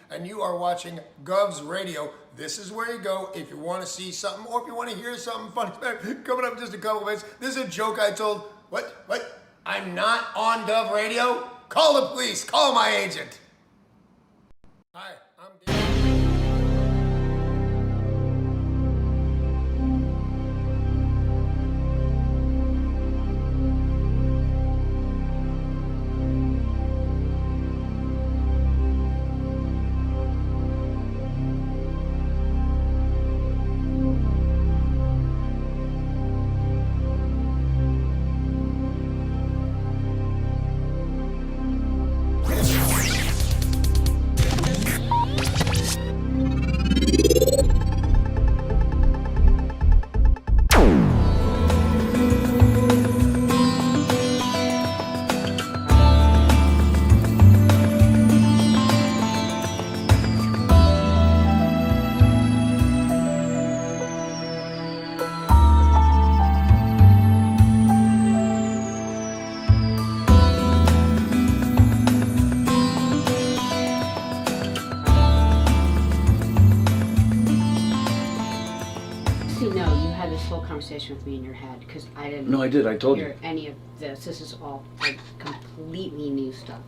And you are watching Govs Radio. This is where you go if you want to see something or if you want to hear something funny. Coming up in just a couple of minutes. This is a joke I told. What? I'm not on Gov Radio? Call the police. Call my agent. Hi, I'm Dan. With me in your head because I didn't. No, I did. I told you. Any of this. This is all like completely new stuff.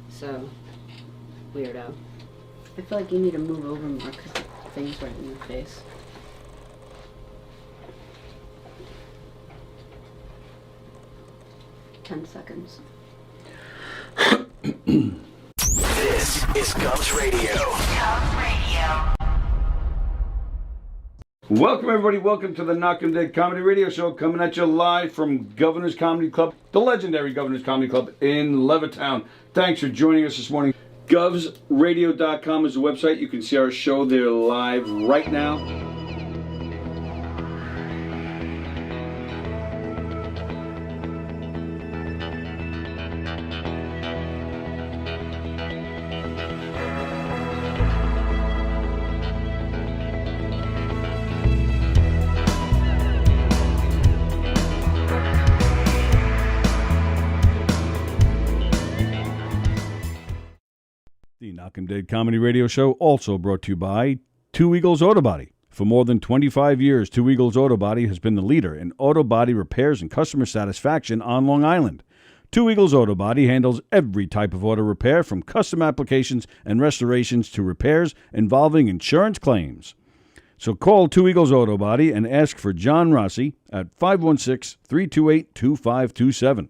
So weirdo. I feel like you need to move over more because the thing's right in your face. $10 seconds. This is Govs Radio. Govs Radio. Welcome, everybody. Welcome to the Knockem Dead Comedy Radio Show, coming at you live from Governor's Comedy Club, the legendary Governor's Comedy Club in Levittown. Thanks for joining us this morning. GovsRadio.com is the website. You can see our show there live right now. The Knockem Dead Comedy Radio Show also brought to you by Two Eagles Auto Body. For more than 25 years, Two Eagles Auto Body has been the leader in auto body repairs and customer satisfaction on Long Island. Two Eagles Auto Body handles every type of auto repair, from custom applications and restorations to repairs involving insurance claims. So call Two Eagles Auto Body and ask for John Rossi at 516-328-2527.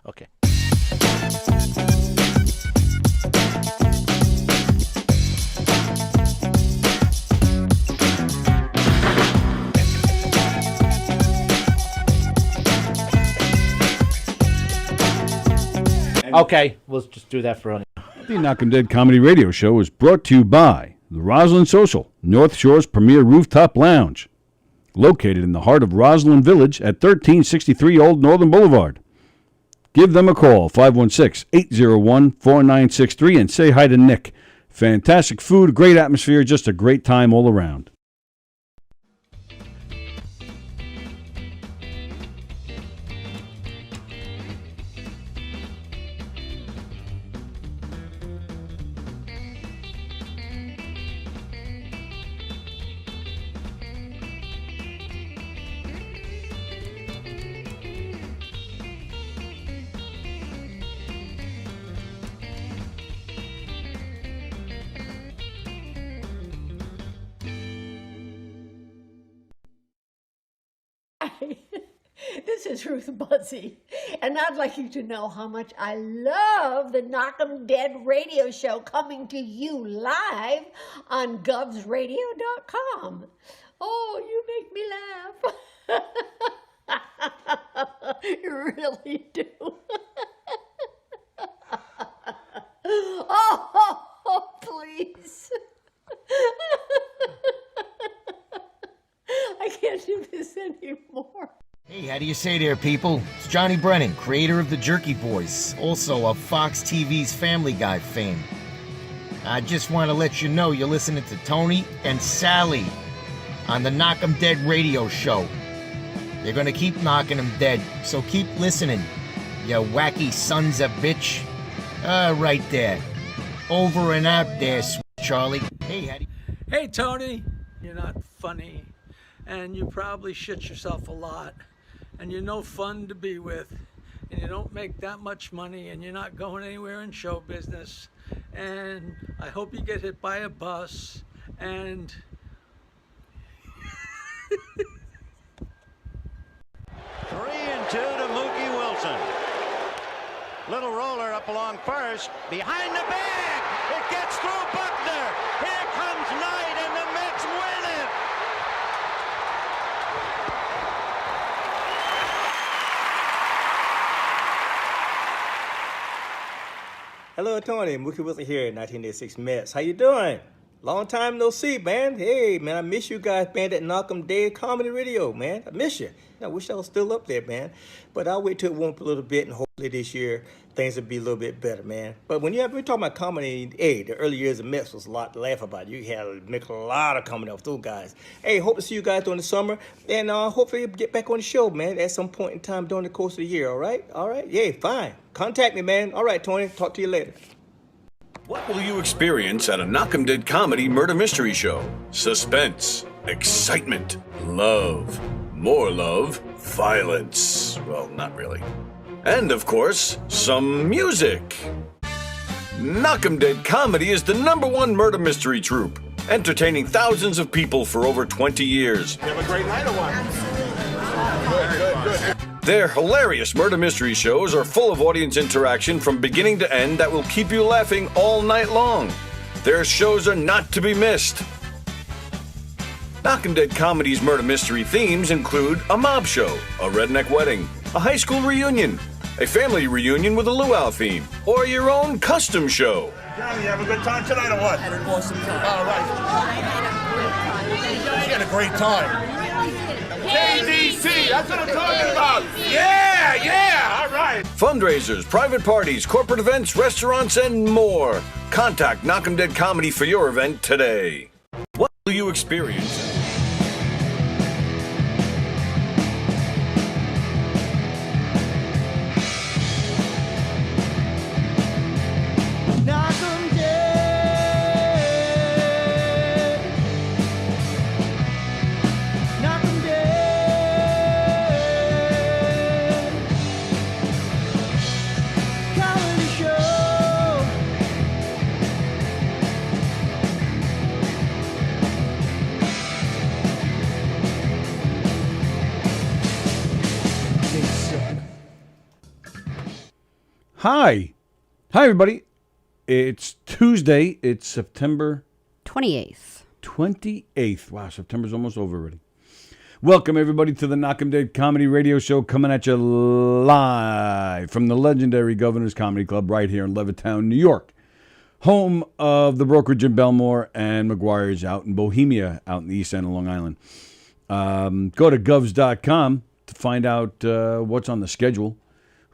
Okay. Okay, we'll just do that for only. The Knockem Dead Comedy Radio Show is brought to you by the Roslyn Social, North Shore's premier rooftop lounge, located in the heart of Roslyn Village at 1363 Old Northern Boulevard. Give them a call, 516-801-4963, and say hi to Nick. Fantastic food, great atmosphere, just a great time all around. This is Ruth Buzzy, And I'd like you to know how much I love the Knockem Dead radio show coming to you live on govsradio.com. Oh, you make me laugh. You really do. Oh, please. I can't do this anymore. Hey, how do you say there, people? It's Johnny Brennan, creator of the Jerky Boys, also of Fox TV's Family Guy fame. I just want to let you know you're listening to Tony and Sallie on the Knockem Dead radio show. They're gonna keep knocking them dead, so keep listening, you wacky sons of bitch. Right there. Over and out there, sweet Charlie. Hey, how do you... Hey, Tony, you're not funny, and you probably shit yourself a lot, and you're no fun to be with, and you don't make that much money, and you're not going anywhere in show business, and I hope you get hit by a bus, and... 3-2 to Mookie Wilson. Little roller up along first, behind the bag. It gets through Buckner. Here comes Knight, and the Mets win it. Hello, Tony. Mookie Wilson here, 1986 Mets. How you doing? Long time no see, man. Hey, man, I miss you guys, man, that Knockem Dead Comedy Radio, man. I miss you. I wish I was still up there, man. But I'll wait till it warm up a little bit, and hopefully this year things will be a little bit better, man. But when we're talking about comedy, hey, the early years of Mets was a lot to laugh about. You had to make a lot of comedy off those guys. Hey, hope to see you guys during the summer, and hopefully get back on the show, man, at some point in time during the course of the year, all right? All right? Yeah, fine. Contact me, man. All right, Tony. Talk to you later. What will you experience at a Knockem Dead Comedy Murder Mystery Show? Suspense, excitement, love, more love, violence. Well, not really. And, of course, some music. Knockem Dead Comedy is the #1 murder mystery troupe, entertaining thousands of people for over 20 years. You have a great night or what? Good. Their hilarious murder mystery shows are full of audience interaction from beginning to end that will keep you laughing all night long. Their shows are not to be missed. Knockem Dead Comedy's murder mystery themes include a mob show, a redneck wedding, a high school reunion, a family reunion with a luau theme, or your own custom show. Johnny, you have a good time tonight or what? I had an awesome time. All right. I had a great time. KDC, that's what I'm talking about. Yeah, all right. Fundraisers, private parties, corporate events, restaurants, and more. Contact Knockem Dead Comedy for your event today. What will you experience? Hi, everybody. It's Tuesday. It's September 28th. 28th. Wow, September's almost over already. Welcome, everybody, to the Knockem Dead Comedy Radio Show, coming at you live from the legendary Governor's Comedy Club right here in Levittown, New York. Home of the brokerage in Belmore and McGuire's out in Bohemia, out in the east end of Long Island. Go to govs.com to find out what's on the schedule,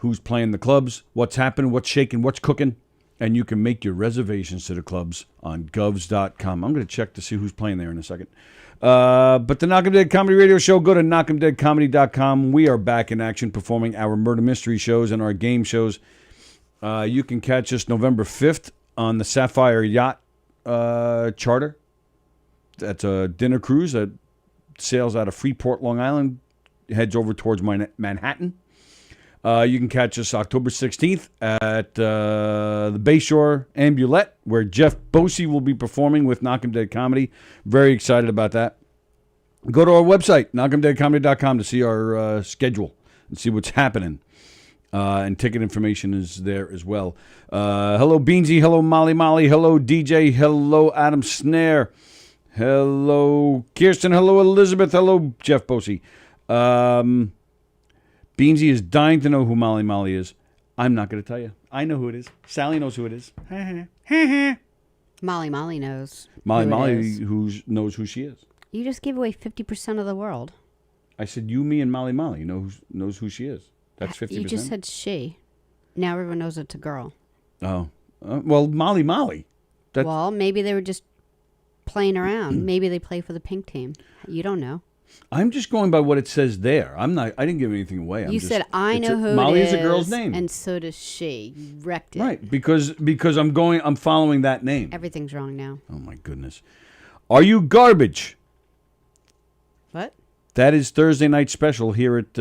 who's playing the clubs, what's happening, what's shaking, what's cooking, and you can make your reservations to the clubs on govs.com. I'm going to check to see who's playing there in a second. But the Knockem Dead Comedy Radio Show, go to knockemdeadcomedy.com. We are back in action performing our murder mystery shows and our game shows. You can catch us November 5th on the Sapphire Yacht charter. That's a dinner cruise that sails out of Freeport, Long Island, heads over towards Manhattan. You can catch us October 16th at the Bayshore Ambulette, where Jeff Bosey will be performing with Knockem Dead Comedy. Very excited about that. Go to our website, knockemdeadcomedy.com, to see our schedule and see what's happening. And ticket information is there as well. Hello, Beansy. Hello, Molly. Hello, DJ. Hello, Adam Snare. Hello, Kirsten. Hello, Elizabeth. Hello, Jeff Bosey. Beansy is dying to know who Molly is. I'm not going to tell you. I know who it is. Sallie knows who it is. Molly knows. Molly knows who she is. You just gave away 50% of the world. I said you, me, and Molly knows who she is. That's 50%. You just said she. Now everyone knows it's a girl. Oh. Well, Molly. Well, maybe they were just playing around. Maybe they play for the pink team. You don't know. I'm just going by what it says there. I didn't give anything away. You said I know who Molly it is. Molly is a girl's name. And so does she. You wrecked it. Right, because I'm following that name. Everything's wrong now. Oh my goodness. Are you garbage? What? That is Thursday night special here at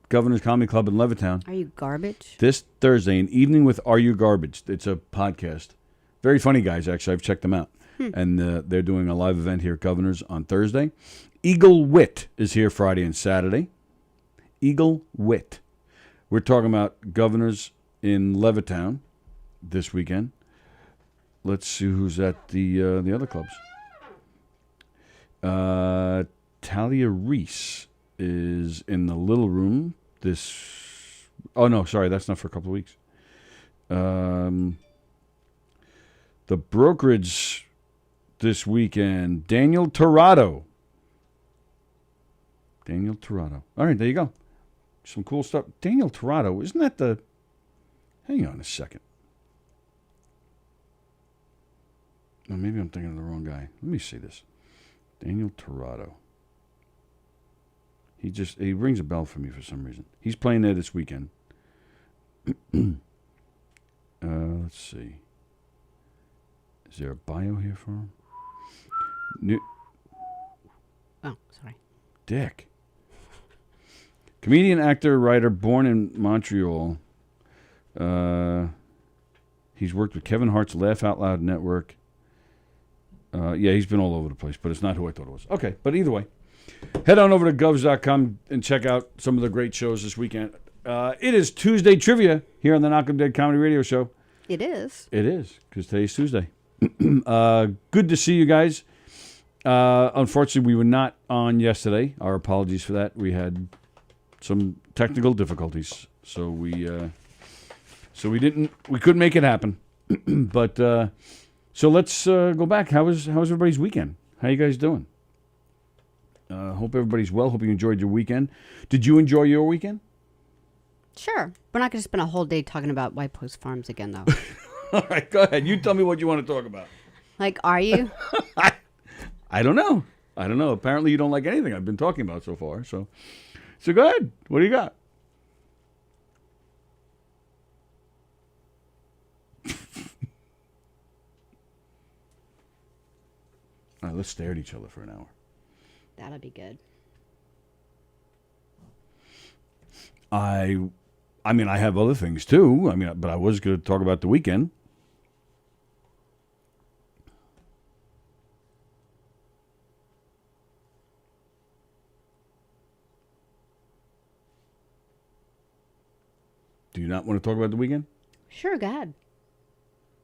Governor's Comedy Club in Levittown. Are you garbage? This Thursday, an evening with Are You Garbage? It's a podcast. Very funny guys, actually. I've checked them out. And they're doing a live event here at Governor's on Thursday. Eagle Wit is here Friday and Saturday. Eagle Wit. We're talking about Governor's in Levittown this weekend. Let's see who's at the other clubs. Talia Reese is in the Little Room this... Oh, no, sorry, that's not for a couple of weeks. The Brokerage this weekend, Daniel Torado. All right, there you go. Some cool stuff. Daniel Torado, isn't that the... Hang on a second. No, maybe I'm thinking of the wrong guy. Let me see this. Daniel Torado. He rings a bell for me for some reason. He's playing there this weekend. Let's see. Is there a bio here for him? Oh, sorry. Dick. Comedian, actor, writer, born in Montreal. He's worked with Kevin Hart's Laugh Out Loud Network. Yeah, he's been all over the place, but it's not who I thought it was. Okay, but either way, head on over to govs.com and check out some of the great shows this weekend. It is Tuesday Trivia here on the Knockem Dead Comedy Radio Show. It is. It is, because today's Tuesday. Good to see you guys. Unfortunately, we were not on yesterday. Our apologies for that. We had some technical difficulties, so we couldn't make it happen. But so let's go back. How's everybody's weekend? How you guys doing? Hope everybody's well. Hope you enjoyed your weekend. Did you enjoy your weekend? Sure. We're not going to spend a whole day talking about White Post Farms again, though. All right, go ahead. You tell me what you want to talk about. Like, are you? I don't know. Apparently, you don't like anything I've been talking about so far. So go ahead. What do you got? All right, let's stare at each other for an hour. That'll be good. I mean, I have other things too. But I was going to talk about the weekend. Do you not want to talk about the weekend? Sure, go ahead.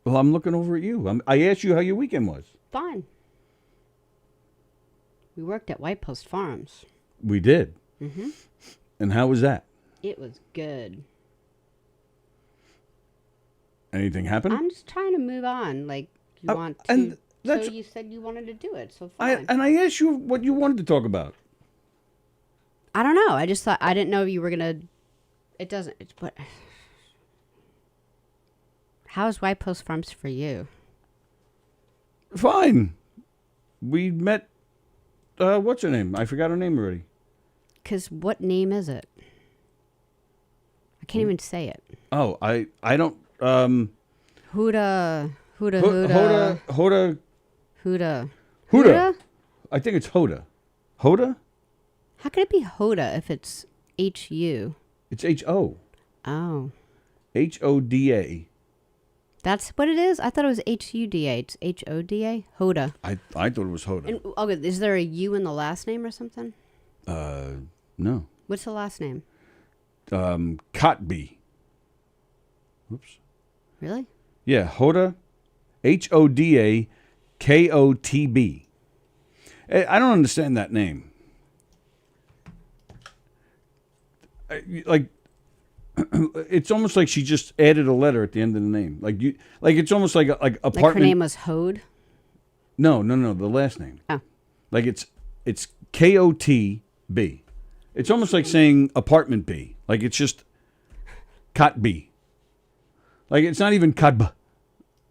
Well, I'm looking over at you. I asked you how your weekend was. Fine. We worked at White Post Farms. We did. Mm-hmm. And how was that? It was good. Anything happen? I'm just trying to move on. Like, you want to. And so you said you wanted to do it, so fine. I asked you what you wanted to talk about. I don't know. I just thought, I didn't know if you were going to. It doesn't. But how is White Post Farms for you? Fine. We met. What's her name? I forgot her name already. Because what name is it? I can't even say it. Oh, I don't. Huda. I think it's Hoda. Hoda? How could it be Hoda if it's H-U? It's H-O. Oh. H-O-D-A. That's what it is? I thought it was H-U-D-A. It's H-O-D-A? Hoda. I thought it was Hoda. And, okay, is there a U in the last name or something? No. What's the last name? Kotb. Oops. Really? Yeah, Hoda, HODA KOTB. I don't understand that name. Like, it's almost like she just added a letter at the end of the name. Like it's almost like apartment. Like her name was Hode? No, the last name. Oh. Like it's KOTB. It's almost like saying apartment B. Like it's just Cot B. Like it's not even Cot B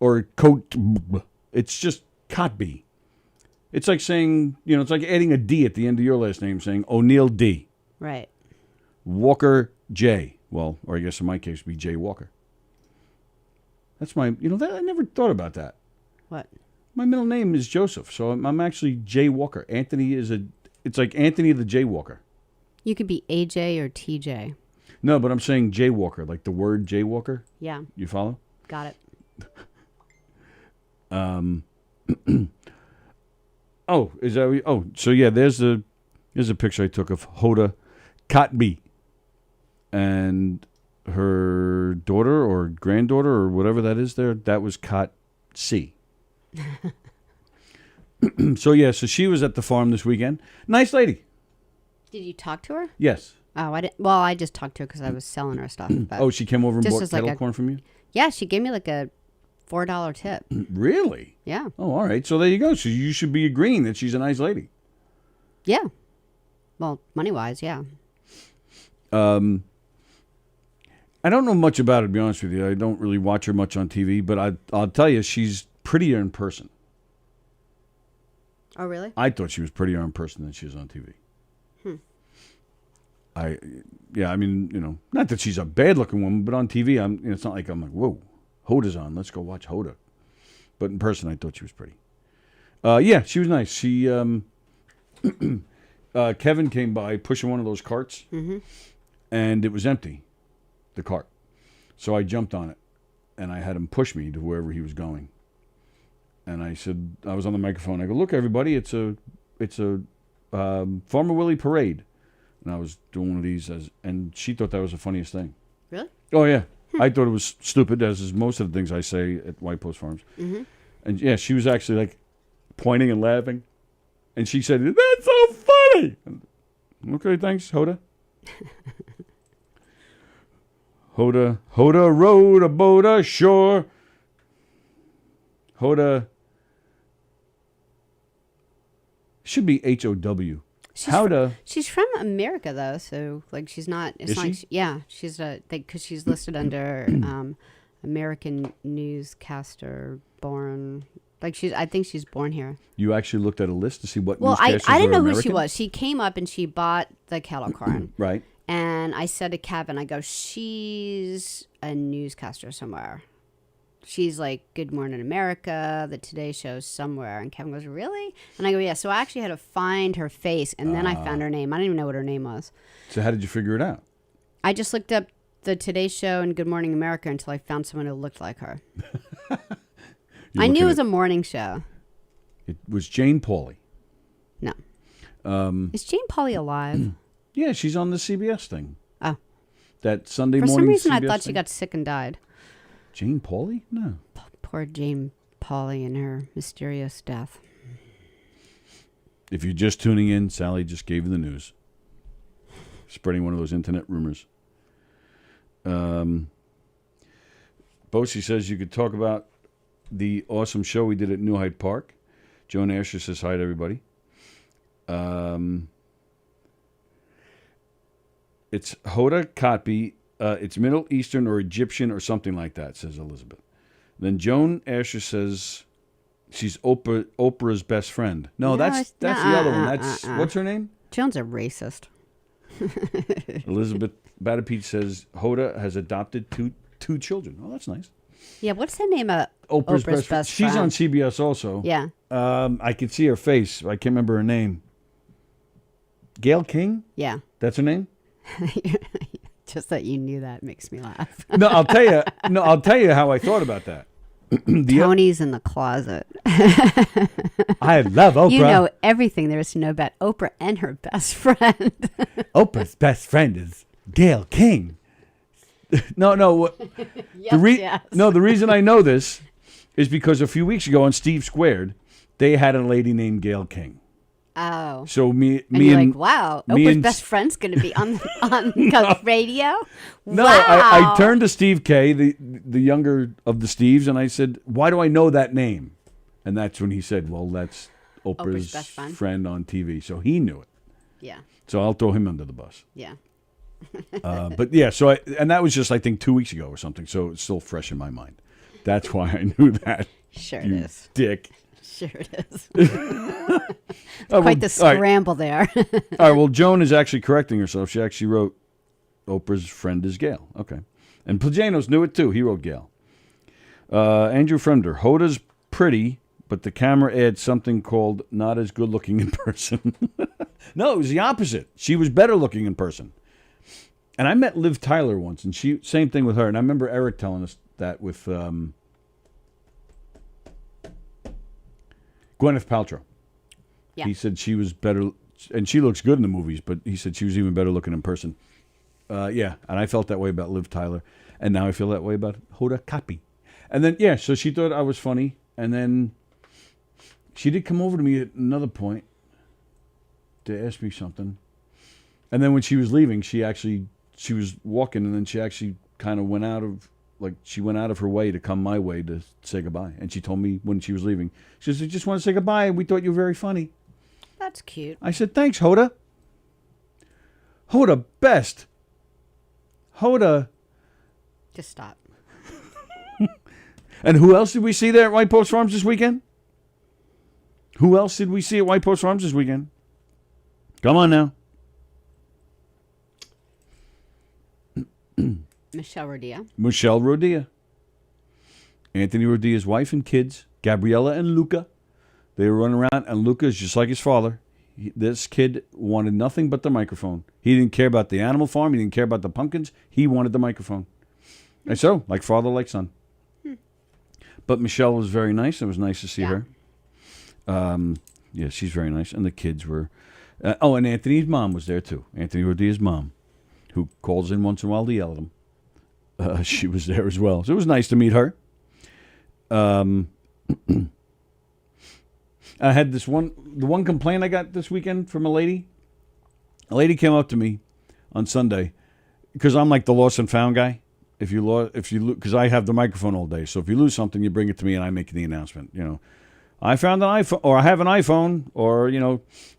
or Coat B. It's just Cot B. It's like saying, it's like adding a D at the end of your last name, saying O'Neill D. Right. Walker J. Well, or I guess in my case, it'd be J Walker. That's my, I never thought about that. What? My middle name is Joseph, so I'm actually J Walker. Anthony it's like Anthony the J Walker. You could be AJ or TJ. No, but I'm saying J Walker, like the word J Walker. Yeah. You follow? Got it. So yeah, there's a picture I took of Hoda Kotb and her daughter or granddaughter or whatever that is there. That was Kot C. So she was at the farm this weekend. Nice lady. Did you talk to her? Yes. Oh, I didn't. Well, I just talked to her because I was selling her stuff. But she came over and just bought as kettle corn from you? Yeah, she gave me like a $4 tip. Really? Yeah. Oh, all right. So there you go. So you should be agreeing that she's a nice lady. Yeah. Well, money-wise, yeah. I don't know much about her, to be honest with you. I don't really watch her much on TV, but I'll tell you, she's prettier in person. Oh, really? I thought she was prettier in person than she is on TV. Not that she's a bad-looking woman, but on TV, it's not like I'm like, whoa, Hoda's on. Let's go watch Hoda. But in person, I thought she was pretty. She was nice. She, Kevin came by pushing one of those carts, and it was empty, the cart. So I jumped on it, and I had him push me to wherever he was going. And I said, I was on the microphone. I go, look, everybody, it's a Farmer Willie parade. And I was doing one of these, and she thought that was the funniest thing. Really? Oh, yeah. I thought it was stupid, as is most of the things I say at White Post Farms. Mm-hmm. And, yeah, she was actually, like, pointing and laughing. And she said, that's so funny. Okay, thanks, Hoda. Hoda rode a boat ashore. Hoda should be HOW. She's from America though, so like she's not. It's Is not. she? Yeah, she's because she's listed under American newscaster born. Like I think she's born here. You actually looked at a list to see what Well, I newscasters didn't were know who she American? was. She came up and she bought the kettle corn. Right. And I said to Kevin, I go, she's a newscaster somewhere. She's like Good Morning America, the Today Show somewhere. And Kevin goes, really? And I go, yeah. So I actually had to find her face, and then I found her name. I didn't even know what her name was. So how did you figure it out? I just looked up the Today Show and Good Morning America until I found someone who looked like her. I knew it was a morning show. It was Jane Pauley. No. Is Jane Pauley alive? Yeah, she's on the CBS thing. Oh. That Sunday For morning some reason, CBS I thought she thing? got sick and died. Jane Pauley? No. Poor Jane Pauley and her mysterious death. If you're just tuning in, Sallie just gave you the news. Spreading one of those internet rumors. Bosie says you could talk about the awesome show we did at New Hyde Park. Joan Asher says hi to everybody. It's Hoda Kotb. It's Middle Eastern or Egyptian or something like that, says Elizabeth. Then Joan Asher says she's Oprah's best friend. No, that's the other one. That's what's her name? Joan's a racist. Elizabeth Batapete says Hoda has adopted two children. Oh, that's nice. Yeah, what's the name of Oprah's best friend? best She's friend? on CBS also. Yeah. I can see her face. I can't remember her name. Gail King? Yeah. That's her name? Just that you knew that makes me laugh. No, I'll tell you how I thought about that. Tony's in the closet. I love Oprah. You know everything there is to know about Oprah and her best friend. Oprah's best friend is Gail King. No. Yes. No, the reason I know this is because a few weeks ago on Steve Squared, they had a lady named Gail King. Oh. So me you're and like, wow, me Oprah's and- best friend's going to be on Cubs radio? No, wow. I turned to Steve K, the younger of the Steves, and I said, why do I know that name? And that's when he said, well, that's Oprah's best friend. friend on TV. So he knew it. Yeah. So I'll throw him under the bus. Yeah. But yeah, so and that was just, I think, 2 weeks ago or something. So it's still fresh in my mind. That's why I knew that. Sure it you is. Dick. Sure it is. Oh, Quite the all right. scramble there. All right, well, Joan is actually correcting herself. She actually wrote, Oprah's friend is Gail. Okay. And Plajanos knew it too. He wrote Gail. Andrew Fremder, Hoda's pretty, but the camera adds something called not as good looking in person. No, it was the opposite. She was better looking in person. And I met Liv Tyler once, and same thing with her. And I remember Eric telling us that with Gwyneth Paltrow. Yeah. He said she was better, and she looks good in the movies, but he said she was even better looking in person. Yeah, and I felt that way about Liv Tyler, and now I feel that way about Hoda Kotb. And then, yeah, so she thought I was funny, and then she did come over to me at another point to ask me something. And then when she was leaving, she was walking, and then she actually kind of went out of her way to come my way to say goodbye. And she told me when she was leaving, she said, I just want to say goodbye. We thought you were very funny. That's cute. I said, thanks, Hoda. Hoda, best. Hoda. Just stop. And who else did we see there at White Post Farms this weekend? Who else did we see at White Post Farms this weekend? Come on now. Michelle Rodia. Michelle Rodia. Anthony Rodia's wife and kids, Gabriella and Luca. They were running around, and Luca is just like his father. This kid wanted nothing but the microphone. He didn't care about the animal farm. He didn't care about the pumpkins. He wanted the microphone. And so, like father, like son. But Michelle was very nice. It was nice to see her. Yeah, she's very nice. And the kids were... and Anthony's mom was there, too. Anthony Rodia's mom, who calls in once in a while to yell at him. She was there as well. So it was nice to meet her. I had the one complaint I got this weekend from a lady. A lady came up to me on Sunday because I'm like the lost and found guy. Because I have the microphone all day. So if you lose something, you bring it to me and I make the announcement. You know, I found an iPhone, or I have an iPhone, or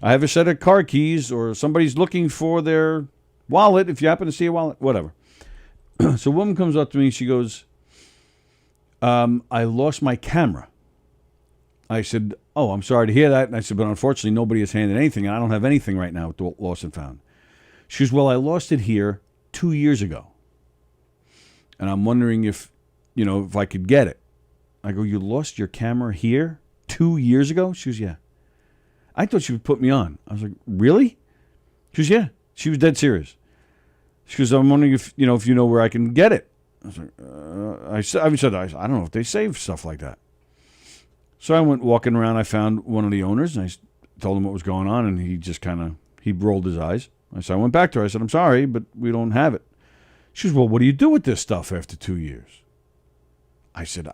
I have a set of car keys, or somebody's looking for their wallet. If you happen to see a wallet, whatever. So a woman comes up to me. She goes, I lost my camera. I said, oh, I'm sorry to hear that. And I said, but unfortunately, nobody has handed anything, and I don't have anything right now with the lost and found. She goes, well, I lost it here 2 years ago. And I'm wondering if I could get it. I go, you lost your camera here 2 years ago? She goes, yeah. I thought she would put me on. I was like, really? She goes, yeah. She was dead serious. She goes, I'm wondering if you know where I can get it. I was like, I don't know if they save stuff like that. So I went walking around. I found one of the owners, and I told him what was going on, and he just he rolled his eyes. So I went back to her. I said, I'm sorry, but we don't have it. She goes, well, what do you do with this stuff after 2 years? I said,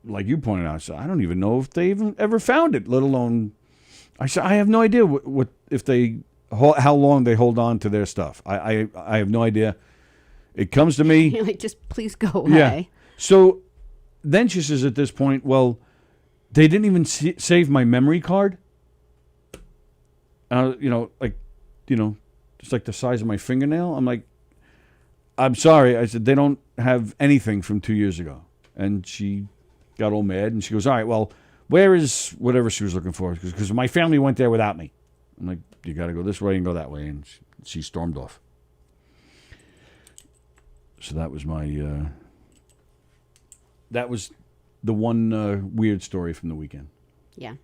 like you pointed out, I said, I don't even know if they even ever found it, let alone, I said, I have no idea what if they, how long they hold on to their stuff. I have no idea. It comes to me. You're like, just please go away. Yeah. So then she says at this point, well, they didn't even save my memory card. Just like the size of my fingernail. I'm like, I'm sorry. I said, they don't have anything from 2 years ago. And she got all mad, and she goes, all right, well, where is whatever she was looking for? Because my family went there without me. I'm like, you got to go this way and go that way. And she stormed off. So that was that was the one weird story from the weekend. Yeah.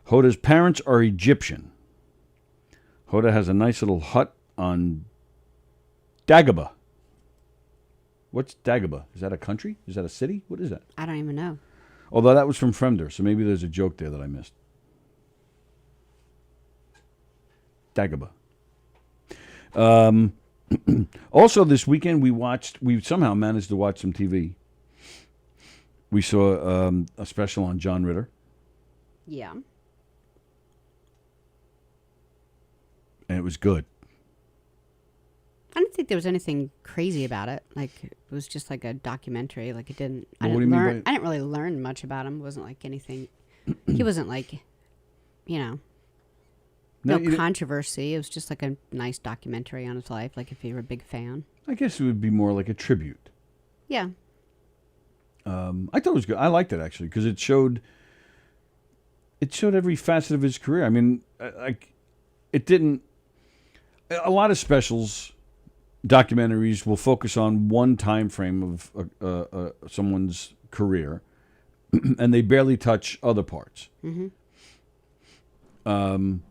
Hoda's parents are Egyptian. Hoda has a nice little hut on Dagobah. What's Dagobah? Is that a country? Is that a city? What is that? I don't even know. Although that was from Fremder, so maybe there's a joke there that I missed. Dagobah. Also, this weekend we somehow managed to watch some TV. We saw a special on John Ritter. Yeah. And it was good. I don't think there was anything crazy about it. Like, it was just like a documentary. Like, it didn't. I Well, what didn't do you mean learn. by- I didn't really learn much about him. It wasn't like anything. He wasn't like, No, no you didn't- controversy. It was just like a nice documentary on his life. Like, if you were a big fan. I guess it would be more like a tribute. Yeah. I thought it was good. I liked it actually because it showed every facet of his career. I mean, like it didn't. A lot of specials, documentaries will focus on one time frame of someone's career, and they barely touch other parts. Where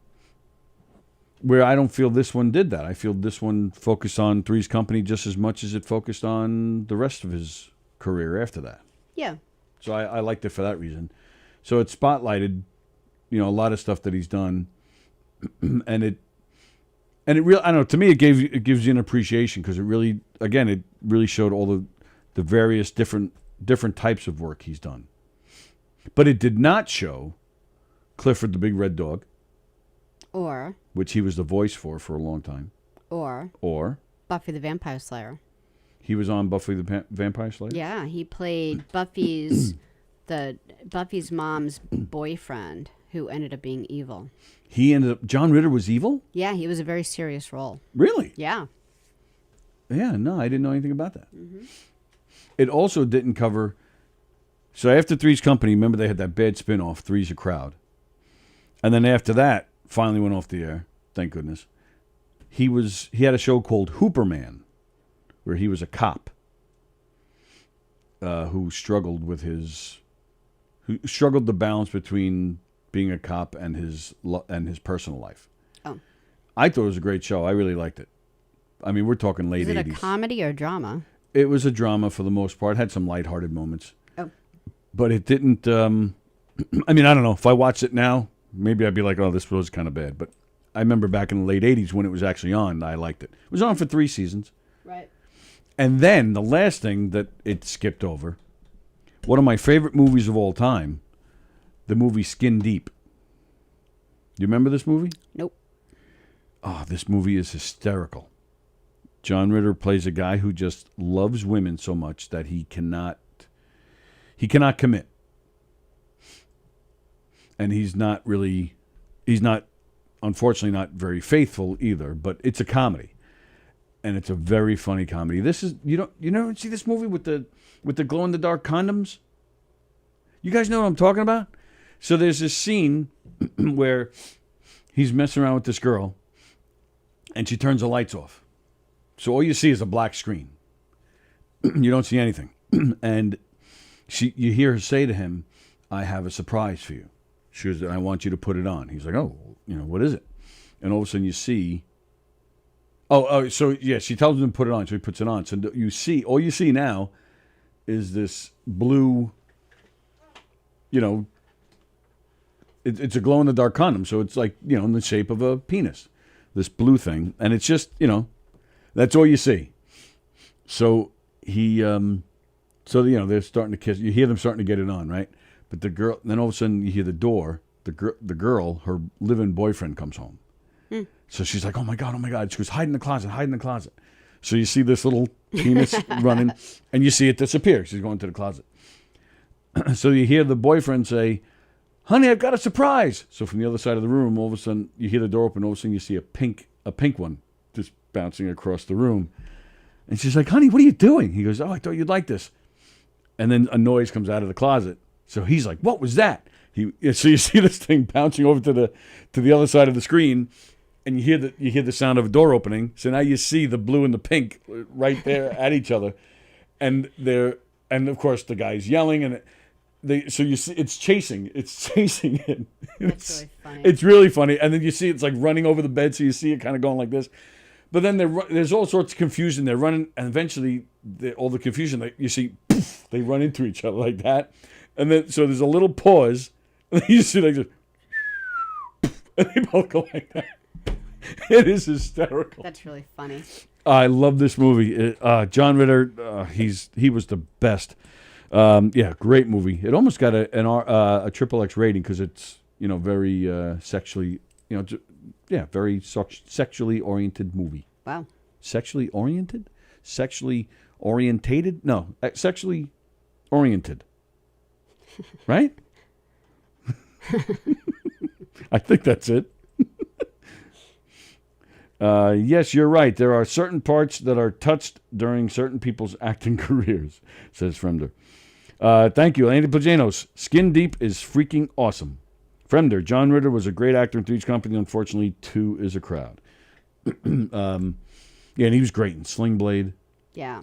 I don't feel this one did that. I feel this one focused on Three's Company just as much as it focused on the rest of his career after that. Yeah. So I liked it for that reason. So it spotlighted, a lot of stuff that he's done, and it really, I don't know. To me, it gives you an appreciation because it really showed all the various different types of work he's done. But it did not show Clifford the Big Red Dog, Or which he was the voice for a long time. Or Buffy the Vampire Slayer. He was on Buffy the Vampire Slayer? Yeah, he played Buffy's mom's boyfriend who ended up being evil. John Ritter was evil? Yeah, he was a very serious role. Really? Yeah. Yeah, no, I didn't know anything about that. It also didn't cover. So after Three's Company, remember they had that bad spin-off, Three's a Crowd. And then after that, finally went off the air, thank goodness. He had a show called Hooperman, where he was a cop who struggled the balance between being a cop and his personal life. Oh. I thought it was a great show. I really liked it. I mean, we're talking late 80s. Is it a comedy or drama? It was a drama for the most part. It had some lighthearted moments. Oh. But it didn't, I mean, I don't know. If I watched it now, maybe I'd be like, oh, this was kind of bad. But I remember back in the late 80s when it was actually on, I liked it. It was on for 3 seasons. Right. And then the last thing that it skipped over, one of my favorite movies of all time, the movie Skin Deep. You remember this movie? Nope. Oh, this movie is hysterical. John Ritter plays a guy who just loves women so much that he cannot commit. And he's unfortunately not very faithful either, but it's a comedy. And it's a very funny comedy. This is you never see this movie with the glow in the dark condoms? You guys know what I'm talking about? So there's this scene where he's messing around with this girl and she turns the lights off. So all you see is a black screen. You don't see anything. And you hear her say to him, I have a surprise for you. She goes, I want you to put it on. He's like, oh, what is it? And all of a sudden you see, so yeah, she tells him to put it on. So he puts it on. So all you see now is this blue, it's a glow in the dark condom. So it's like, in the shape of a penis, this blue thing. And it's just, that's all you see. So they're starting to kiss. You hear them starting to get it on, right? But the girl, then all of a sudden you hear the door. The girl, her live-in boyfriend comes home. So she's like, oh my God. She goes, hide in the closet. So you see this little penis running, and you see it disappear. She's going to the closet. So you hear the boyfriend say, honey, I've got a surprise. So from the other side of the room, all of a sudden you hear the door open. All of a sudden you see a pink one just bouncing across the room. And she's like, honey, what are you doing? He goes, oh, I thought you'd like this. And then a noise comes out of the closet. So he's like, what was that? So you see this thing bouncing over to the other side of the screen, and you hear the sound of a door opening. So now you see the blue and the pink right there at each other, and of course the guy's yelling, and so you see it's chasing it. That's really funny. It's really funny, and then you see it's like running over the bed, so you see it kind of going like this. But then there's all sorts of confusion. They're running, and eventually all the confusion you see, poof, they run into each other like that, and then so there's a little pause. And you see like this, and they both go like that. It is hysterical. That's really funny. I love this movie. John Ritter, he was the best. Yeah, great movie. It almost got a triple X rating because it's very sexually very sexually oriented movie. Wow. Sexually oriented? Sexually orientated? No, sexually oriented. Right? I think that's it. Yes, you're right. There are certain parts that are touched during certain people's acting careers, says Fremder. Thank you. Andy Plajanos. Skin Deep is freaking awesome. Fremder. John Ritter was a great actor in Three's Company. Unfortunately, 2 is a crowd. Yeah, and he was great in Sling Blade. Yeah.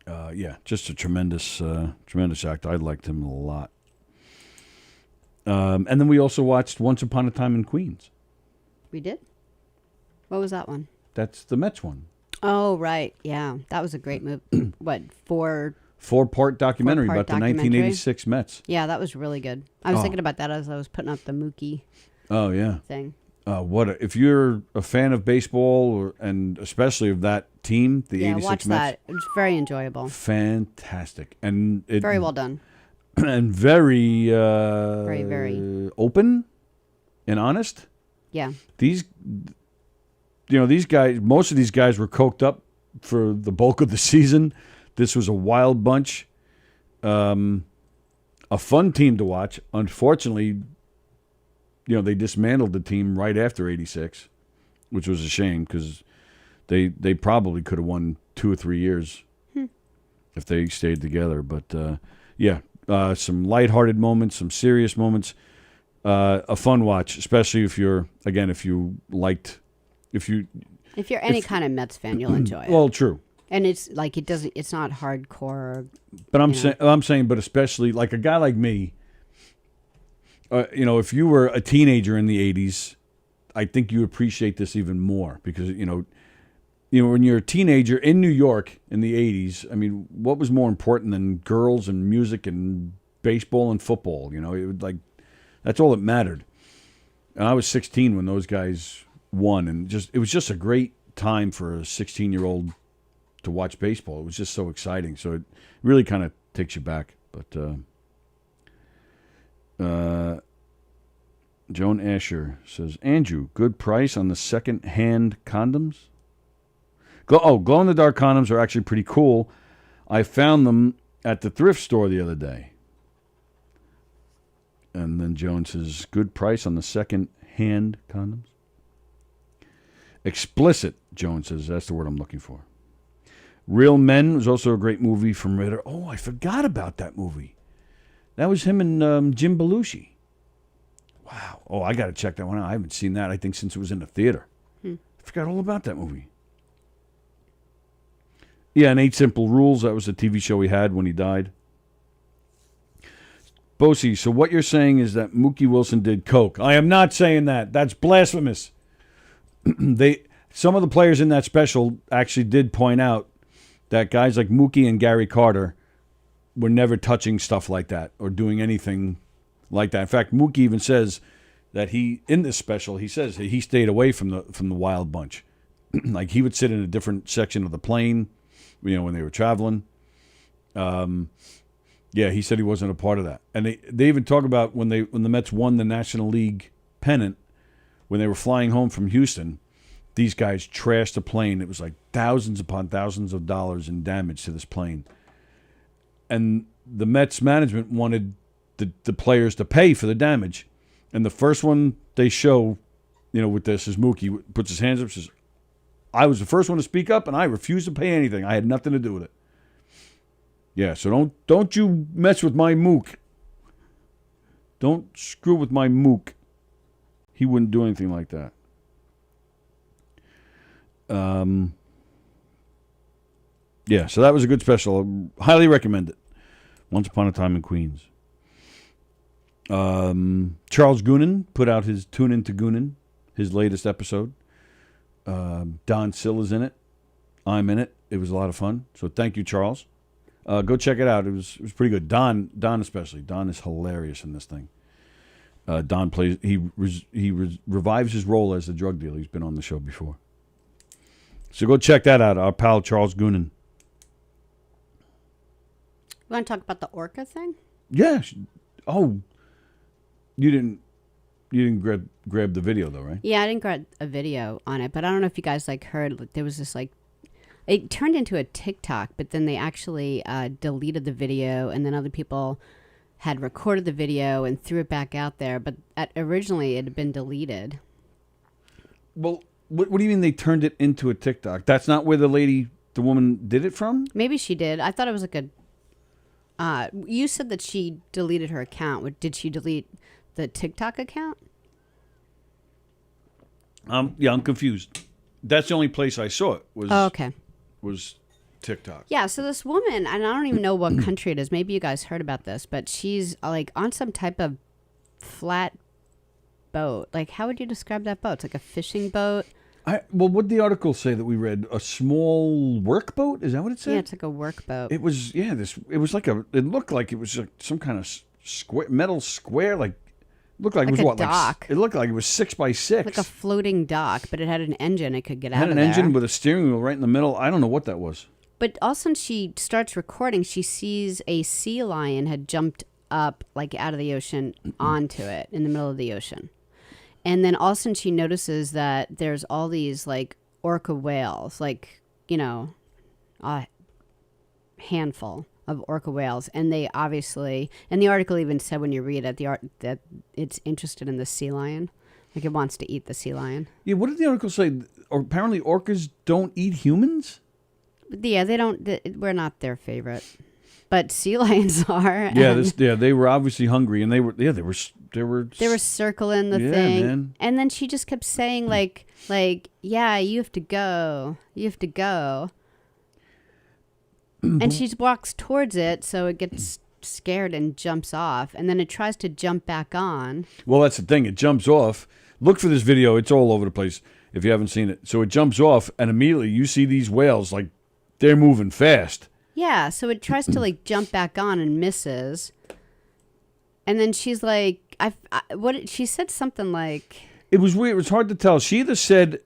Yeah, just a tremendous actor. I liked him a lot. And then we also watched Once Upon a Time in Queens. We did? What was that one? That's the Mets one. Oh, right. Yeah. That was a great movie. What, 4-part documentary about the 1986 Mets. Yeah, that was really good. I was thinking about that as I was putting up the Mookie thing. If you're a fan of baseball and especially of that team, the 86 watch Mets. that. It was very enjoyable. Fantastic. And very well done. And very very open and honest. Yeah. These guys, most of these guys were coked up for the bulk of the season. This was a wild bunch. A fun team to watch. Unfortunately, they dismantled the team right after 86, which was a shame because they probably could have won 2 or 3 years if they stayed together. But, some lighthearted moments, some serious moments. A fun watch, especially if you're any kind of Mets fan, you'll enjoy it. Well, true. And it's like it's not hardcore. But I'm saying, but especially like a guy like me, if you were a teenager in the 80s, I think you appreciate this even more because, when you're a teenager in New York in the 80s, I mean, what was more important than girls and music and baseball and football? It would that's all that mattered. And I was 16 when those guys won, and it was just a great time for a 16-year-old to watch baseball. It was just so exciting. So it really kind of takes you back. But Joan Asher says, Andrew, good price on the second-hand condoms? Glow-in-the-dark condoms are actually pretty cool. I found them at the thrift store the other day. And then Joan says, good price on the second-hand condoms? Explicit, Joan says. That's the word I'm looking for. Real Men was also a great movie from Ritter. Oh, I forgot about that movie. That was him and Jim Belushi. Wow. Oh, I got to check that one out. I haven't seen that, I think, since it was in the theater. I forgot all about that movie. Yeah, and 8 Simple Rules. That was the TV show he had when he died. Bosie, so what you're saying is that Mookie Wilson did coke. I am not saying that. That's blasphemous. Some of the players in that special actually did point out that guys like Mookie and Gary Carter were never touching stuff like that or doing anything like that. In fact, Mookie even says that in this special, he says he stayed away from the wild bunch. Like he would sit in a different section of the plane, when they were traveling. Yeah, he said he wasn't a part of that. And they even talk about when the Mets won the National League pennant, when they were flying home from Houston, these guys trashed the plane. It was like thousands upon thousands of dollars in damage to this plane. And the Mets management wanted the players to pay for the damage. And the first one they show, with this is Mookie puts his hands up and says, I was the first one to speak up and I refused to pay anything. I had nothing to do with it. Yeah, so don't you mess with my mook. Don't screw with my mook. He wouldn't do anything like that. Yeah, so that was a good special. I highly recommend it. Once Upon a Time in Queens. Charles Goonan put out his Tune Into Goonan, his latest episode. Don Sill is in it. I'm in it. It was a lot of fun. So thank you, Charles. Go check it out. It was pretty good. Don especially. Don is hilarious in this thing. Don plays. He revives his role as the drug dealer. He's been on the show before. So go check that out. Our pal Charles Goonan. You want to talk about the orca thing? Yeah. Oh, you didn't grab the video though, right? Yeah, I didn't grab a video on it, but I don't know if you guys heard. There was this it turned into a TikTok, but then they actually deleted the video, and then other people had recorded the video and threw it back out there. But originally, it had been deleted. Well, what do you mean they turned it into a TikTok? That's not where the woman did it from? Maybe she did. I thought it was you said that she deleted her account. Did she delete the TikTok account? Yeah, I'm confused. That's the only place I saw it was. Oh, okay. Was TikTok. Yeah, so this woman, and I don't even know what country it is. Maybe you guys heard about this, but she's on some type of flat boat. How would you describe that boat? It's like a fishing boat. Well, what did the article say that we read? A small workboat? Is that what it said? Yeah, it's like a workboat. It was, yeah. It was it looked like it was some kind of metal square, looked like it was a what? dock. It looked like it was 6 by 6. Like a floating dock, but it had an engine. It could get out of there. Had an engine with a steering wheel right in the middle. I don't know what that was. But all of a sudden she starts recording. She sees a sea lion had jumped up out of the ocean onto it in the middle of the ocean. And then all of a sudden she notices that there's all these orca whales, a handful of orca whales, and they obviously, and the article even said when you read it, that it's interested in the sea lion, it wants to eat the sea lion. Yeah, what did the article say? Apparently, orcas don't eat humans. Yeah, they don't. We're not their favorite, but sea lions are. Yeah, they were obviously hungry, and they were circling the thing, man. And then she just kept saying yeah, you have to go. And she walks towards it, so it gets scared and jumps off, and then it tries to jump back on. Well, that's the thing. It jumps off. Look for this video. It's all over the place if you haven't seen it. So it jumps off, and immediately you see these whales, they're moving fast. Yeah, so it tries to jump back on and misses. And then she's she said something It was weird. It was hard to tell. She either said,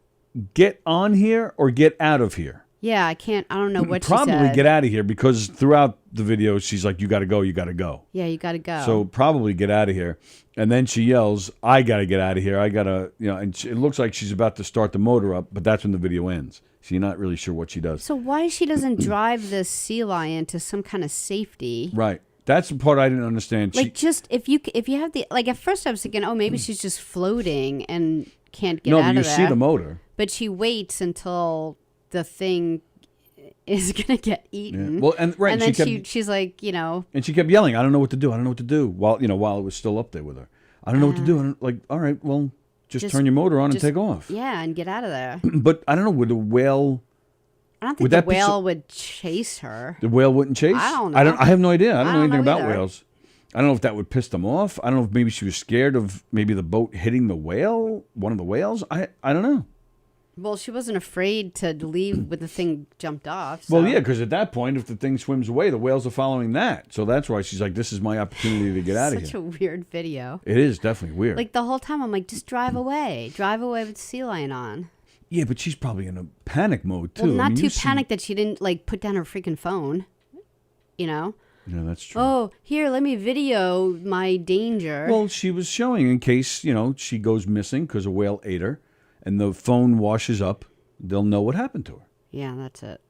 get on here or get out of here. Yeah, I don't know what she said. Probably get out of here because throughout the video, she's like, you got to go, you got to go. Yeah, you got to go. So probably get out of here. And then she yells, I got to get out of here. I got to, and it looks like she's about to start the motor up, but that's when the video ends. So you're not really sure what she does. So why she doesn't drive this sea lion to some kind of safety? Right. That's the part I didn't understand. Just if you have the, at first I was thinking, oh, maybe she's just floating and can't get out of there. No, you see the motor. But she waits until the thing is gonna get eaten. Yeah. Well, and then she's like, and she kept yelling, I don't know what to do. I don't know what to do. While it was still up there with her. I don't know what to do. And all right, well, just turn your motor on and take off. Yeah, and get out of there. But I don't know, would a whale? I don't think the whale would chase her. The whale wouldn't chase? I don't know. I have no idea. I don't know anything about either. whales. I don't know if that would piss them off. I don't know if maybe she was scared of maybe the boat hitting the whale, one of the whales. I don't know. Well, she wasn't afraid to leave when the thing jumped off. So. Well, yeah, because at that point, if the thing swims away, the whales are following that. So that's why she's like, this is my opportunity to get out of here. Such a weird video. It is definitely weird. The whole time, I'm like, just drive away. Drive away with the sea lion on. Yeah, but she's probably in a panic mode, too. Well, not too panicked that she didn't, put down her freaking phone. Yeah, that's true. Oh, here, let me video my danger. Well, she was showing in case, she goes missing because a whale ate her. And the phone washes up, they'll know what happened to her. Yeah, that's it.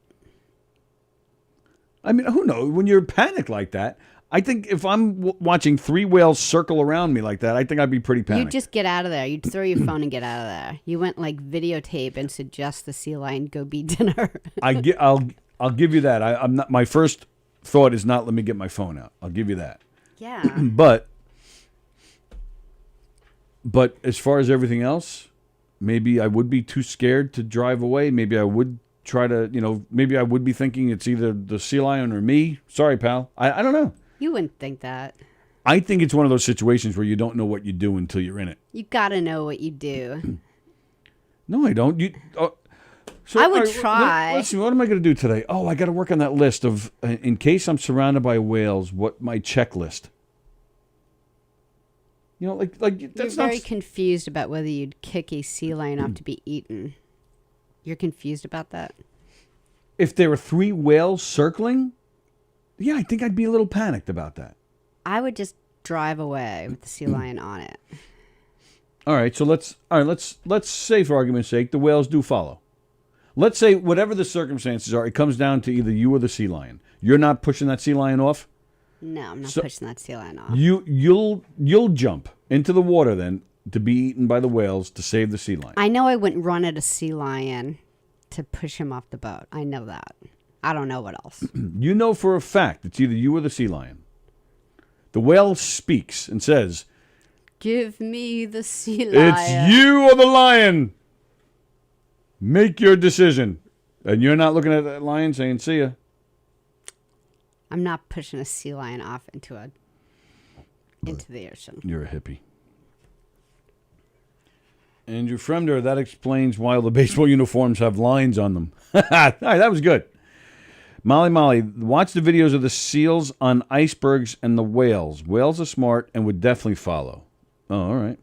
I mean, who knows? When you're panicked like that, I think if I'm watching 3 whales circle around me like that, I think I'd be pretty panicked. You'd just get out of there. You'd throw your phone and get out of there. You went videotape and suggest the sea lion go be dinner. I'll give you that. I'm not. My first thought is not let me get my phone out. I'll give you that. Yeah. But as far as everything else. Maybe I would be too scared to drive away. Maybe I would try to, maybe I would be thinking it's either the sea lion or me. Sorry, pal. I don't know. You wouldn't think that. I think it's one of those situations where you don't know what you do until you're in it. You got to know what you do. No, I don't. I would try. Listen, what am I going to do today? Oh, I got to work on that list of, in case I'm surrounded by whales, what my checklist. You know, like You're that's very not. confused about whether you'd kick a sea lion off to be eaten. You're confused about that? If there were 3 whales circling, yeah, I think I'd be a little panicked about that. I would just drive away with the sea lion on it. All right, so let's say for argument's sake the whales do follow. Let's say whatever the circumstances are, it comes down to either you or the sea lion. You're not pushing that sea lion off. No, I'm not pushing that sea lion off. You'll jump into the water then to be eaten by the whales to save the sea lion. I know I wouldn't run at a sea lion to push him off the boat. I know that. I don't know what else. You know for a fact it's either you or the sea lion. The whale speaks and says, Give me the sea lion. "It's you or the lion. Make your decision." And you're not looking at that lion saying, "See ya." I'm not pushing a sea lion off into the ocean. You're a hippie. Andrew Fremder, that explains why all the baseball uniforms have lines on them. All right, that was good. Molly, watch the videos of the seals on icebergs and the whales. Whales are smart and would definitely follow. Oh, all right.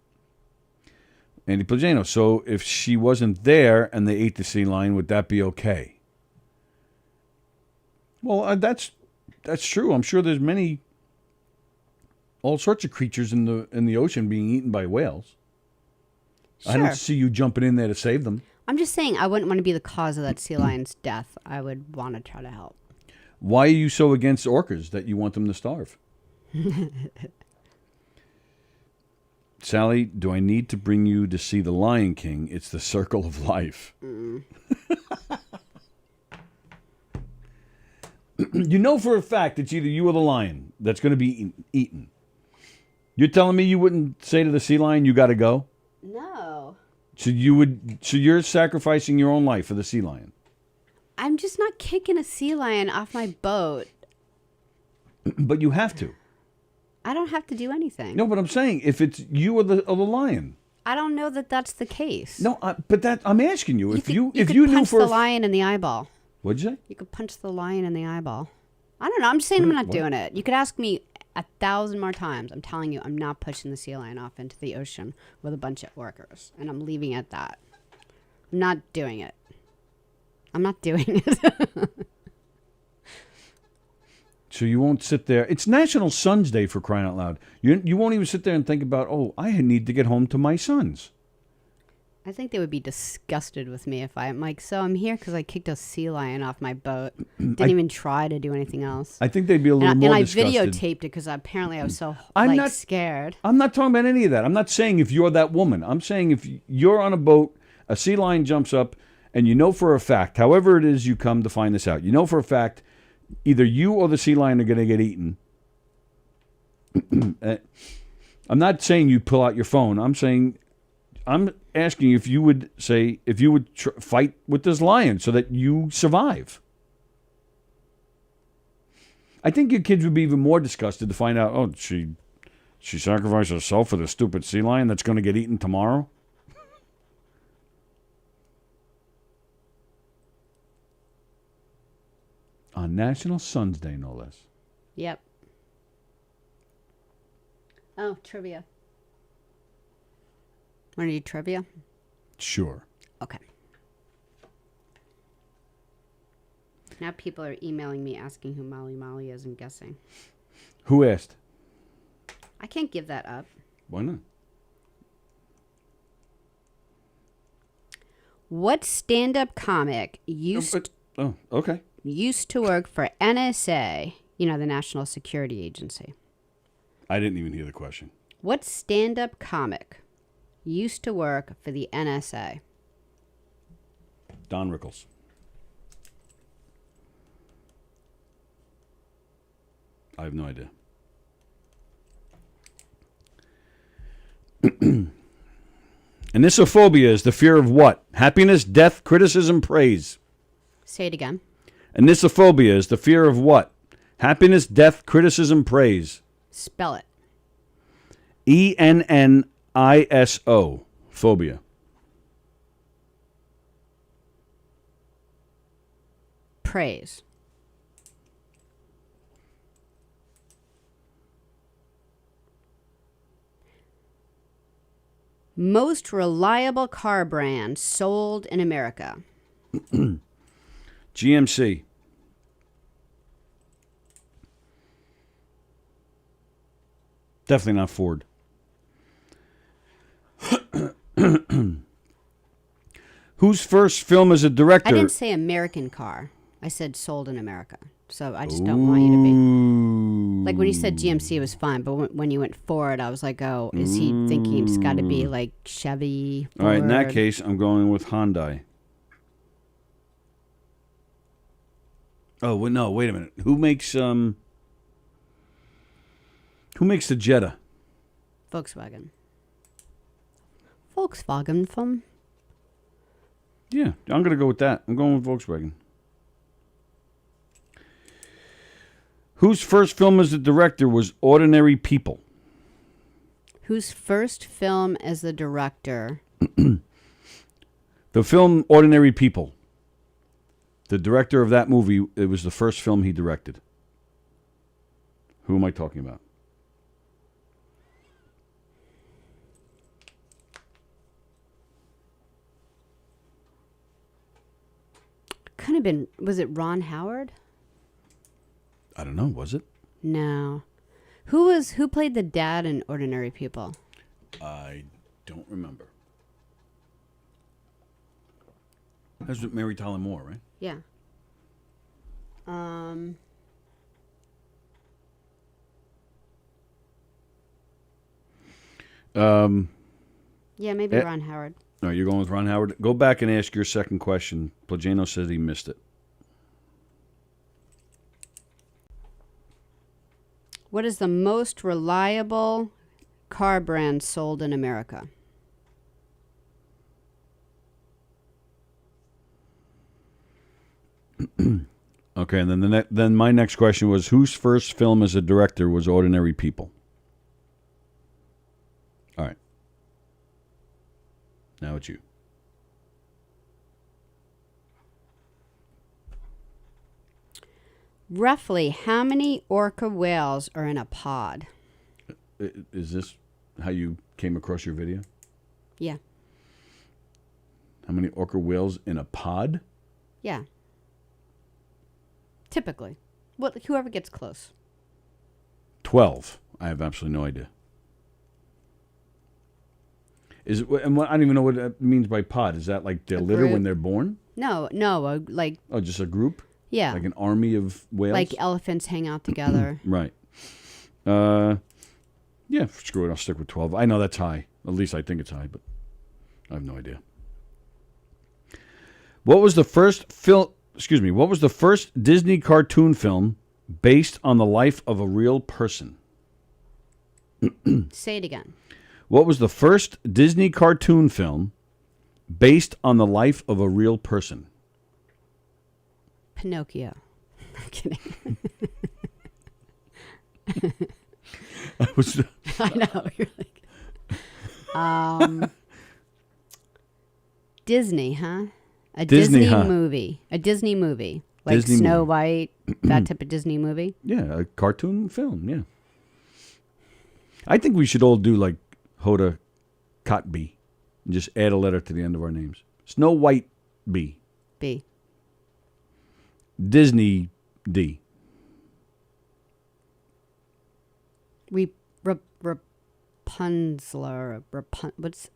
Andy Plagano, so if she wasn't there and they ate the sea lion, would that be okay? Well, that's true. I'm sure there's all sorts of creatures in the ocean being eaten by whales. Sure. I don't see you jumping in there to save them. I'm just saying I wouldn't want to be the cause of that sea lion's death. I would want to try to help. Why are you so against orcas that you want them to starve? Sallie, do I need to bring you to see The Lion King? It's the circle of life. You know for a fact it's either you or the lion that's going to be eaten. You're telling me you wouldn't say to the sea lion, "You got to go"? No. So you're sacrificing your own life for the sea lion. I'm just not kicking a sea lion off my boat. But you have to. I don't have to do anything. No, but I'm saying if it's you or the lion. I don't know that that's the case. No, but I'm asking you. If you could knew punch for the lion in the eyeball. What'd you say? You could punch the lion in the eyeball. I don't know. I'm just saying I'm not What? doing it. You could ask me 1,000 more times. I'm telling you, I'm not pushing the sea lion off into the ocean with a bunch of workers, and I'm leaving it at that. I'm not doing it. I'm not doing it. So you won't sit there. It's National Sons Day, for crying out loud. You won't even sit there and think about, oh, I need to get home to my sons. I think they would be disgusted with me if I'm like, so I'm here because I kicked a sea lion off my boat. Didn't even try to do anything else. I think they'd be a little more disgusted. And I videotaped it because apparently I was so scared. I'm not talking about any of that. I'm not saying if you're that woman. I'm saying if you're on a boat, a sea lion jumps up, and you know for a fact, however it is you come to find this out, you know for a fact, either you or the sea lion are going to get eaten. I'm not saying you pull out your phone. I'm asking if you would fight with this lion so that you survive. I think your kids would be even more disgusted to find out, oh, she sacrificed herself for the stupid sea lion that's going to get eaten tomorrow. On National Sons Day, no less. Yep. Oh, trivia. Want to do trivia? Sure. Okay. Now people are emailing me asking who Molly is and guessing. Who asked? I can't give that up. Why not? What stand-up comic used to work for NSA, the National Security Agency? I didn't even hear the question. What stand-up comic used to work for the NSA? Don Rickles. I have no idea. Anisophobia is the fear of what? Happiness, death, criticism, praise. Say it again. Anisophobia is the fear of what? Happiness, death, criticism, praise. Spell it. ENNISO. Phobia. Praise. Most reliable car brand sold in America. GMC. Definitely not Ford. Whose first film as a director? I didn't say American car. I said sold in America. So I just don't want you to be. Like when you said GMC, it was fine. But when you went Ford, I was like, oh, is he thinking it's got to be like Chevy? Ford? All right, in that case, I'm going with Hyundai. Oh, well, no, wait a minute. Who makes the Jetta? Volkswagen. Volkswagen from? Yeah, I'm going to go with that. I'm going with Volkswagen. Whose first film as a director was Ordinary People? Whose first film as the director? The film Ordinary People. The director of that movie, it was the first film he directed. Who am I talking about? Could have been. Was it Ron Howard? I don't know. Was it? No. Who played the dad in Ordinary People? I don't remember. That's with Mary Tyler Moore, right? Yeah. Yeah, maybe Ron Howard. No, you're going with Ron Howard. Go back and ask your second question. Plagano says he missed it. What is the most reliable car brand sold in America? Okay, and then then my next question was, whose first film as a director was Ordinary People? All right. Now it's you. Roughly how many orca whales are in a pod? Is this how you came across your video? Yeah. How many orca whales in a pod? Yeah. Typically. Well, whoever gets close. 12. I have absolutely no idea. Is it? And I don't even know what it means by pod. Is that like their litter when they're born? No, like. Oh, just a group? Yeah. Like an army of whales? Like elephants hang out together. Right. Yeah, screw it. I'll stick with 12. I know that's high. At least I think it's high, but I have no idea. What was the first What was the first Disney cartoon film based on the life of a real person? Say it again. What was the first Disney cartoon film based on the life of a real person? Pinocchio. I'm kidding. I know. You're like, Disney, huh? A Disney movie. A Disney movie. Like Disney Snow movie. White, that type of Disney movie. Yeah, a cartoon film, yeah. I think we should all do like Hoda Kotb and just add a letter to the end of our names. Snow White B. B. Disney D. Rapunzel.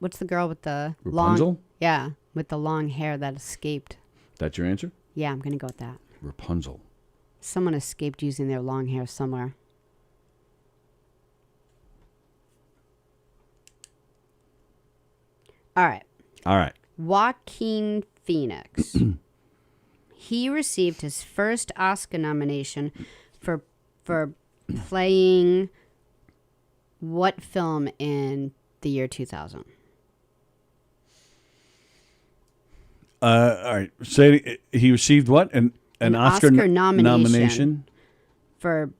What's the girl with the Rapunzel? long? Yeah, with the long hair that escaped. That's your answer? Yeah, I'm gonna go with that. Rapunzel. Someone escaped using their long hair somewhere. All right. Joaquin Phoenix. He received his first Oscar nomination for playing what film in the year 2000? All right. Say he received what? An Oscar nomination for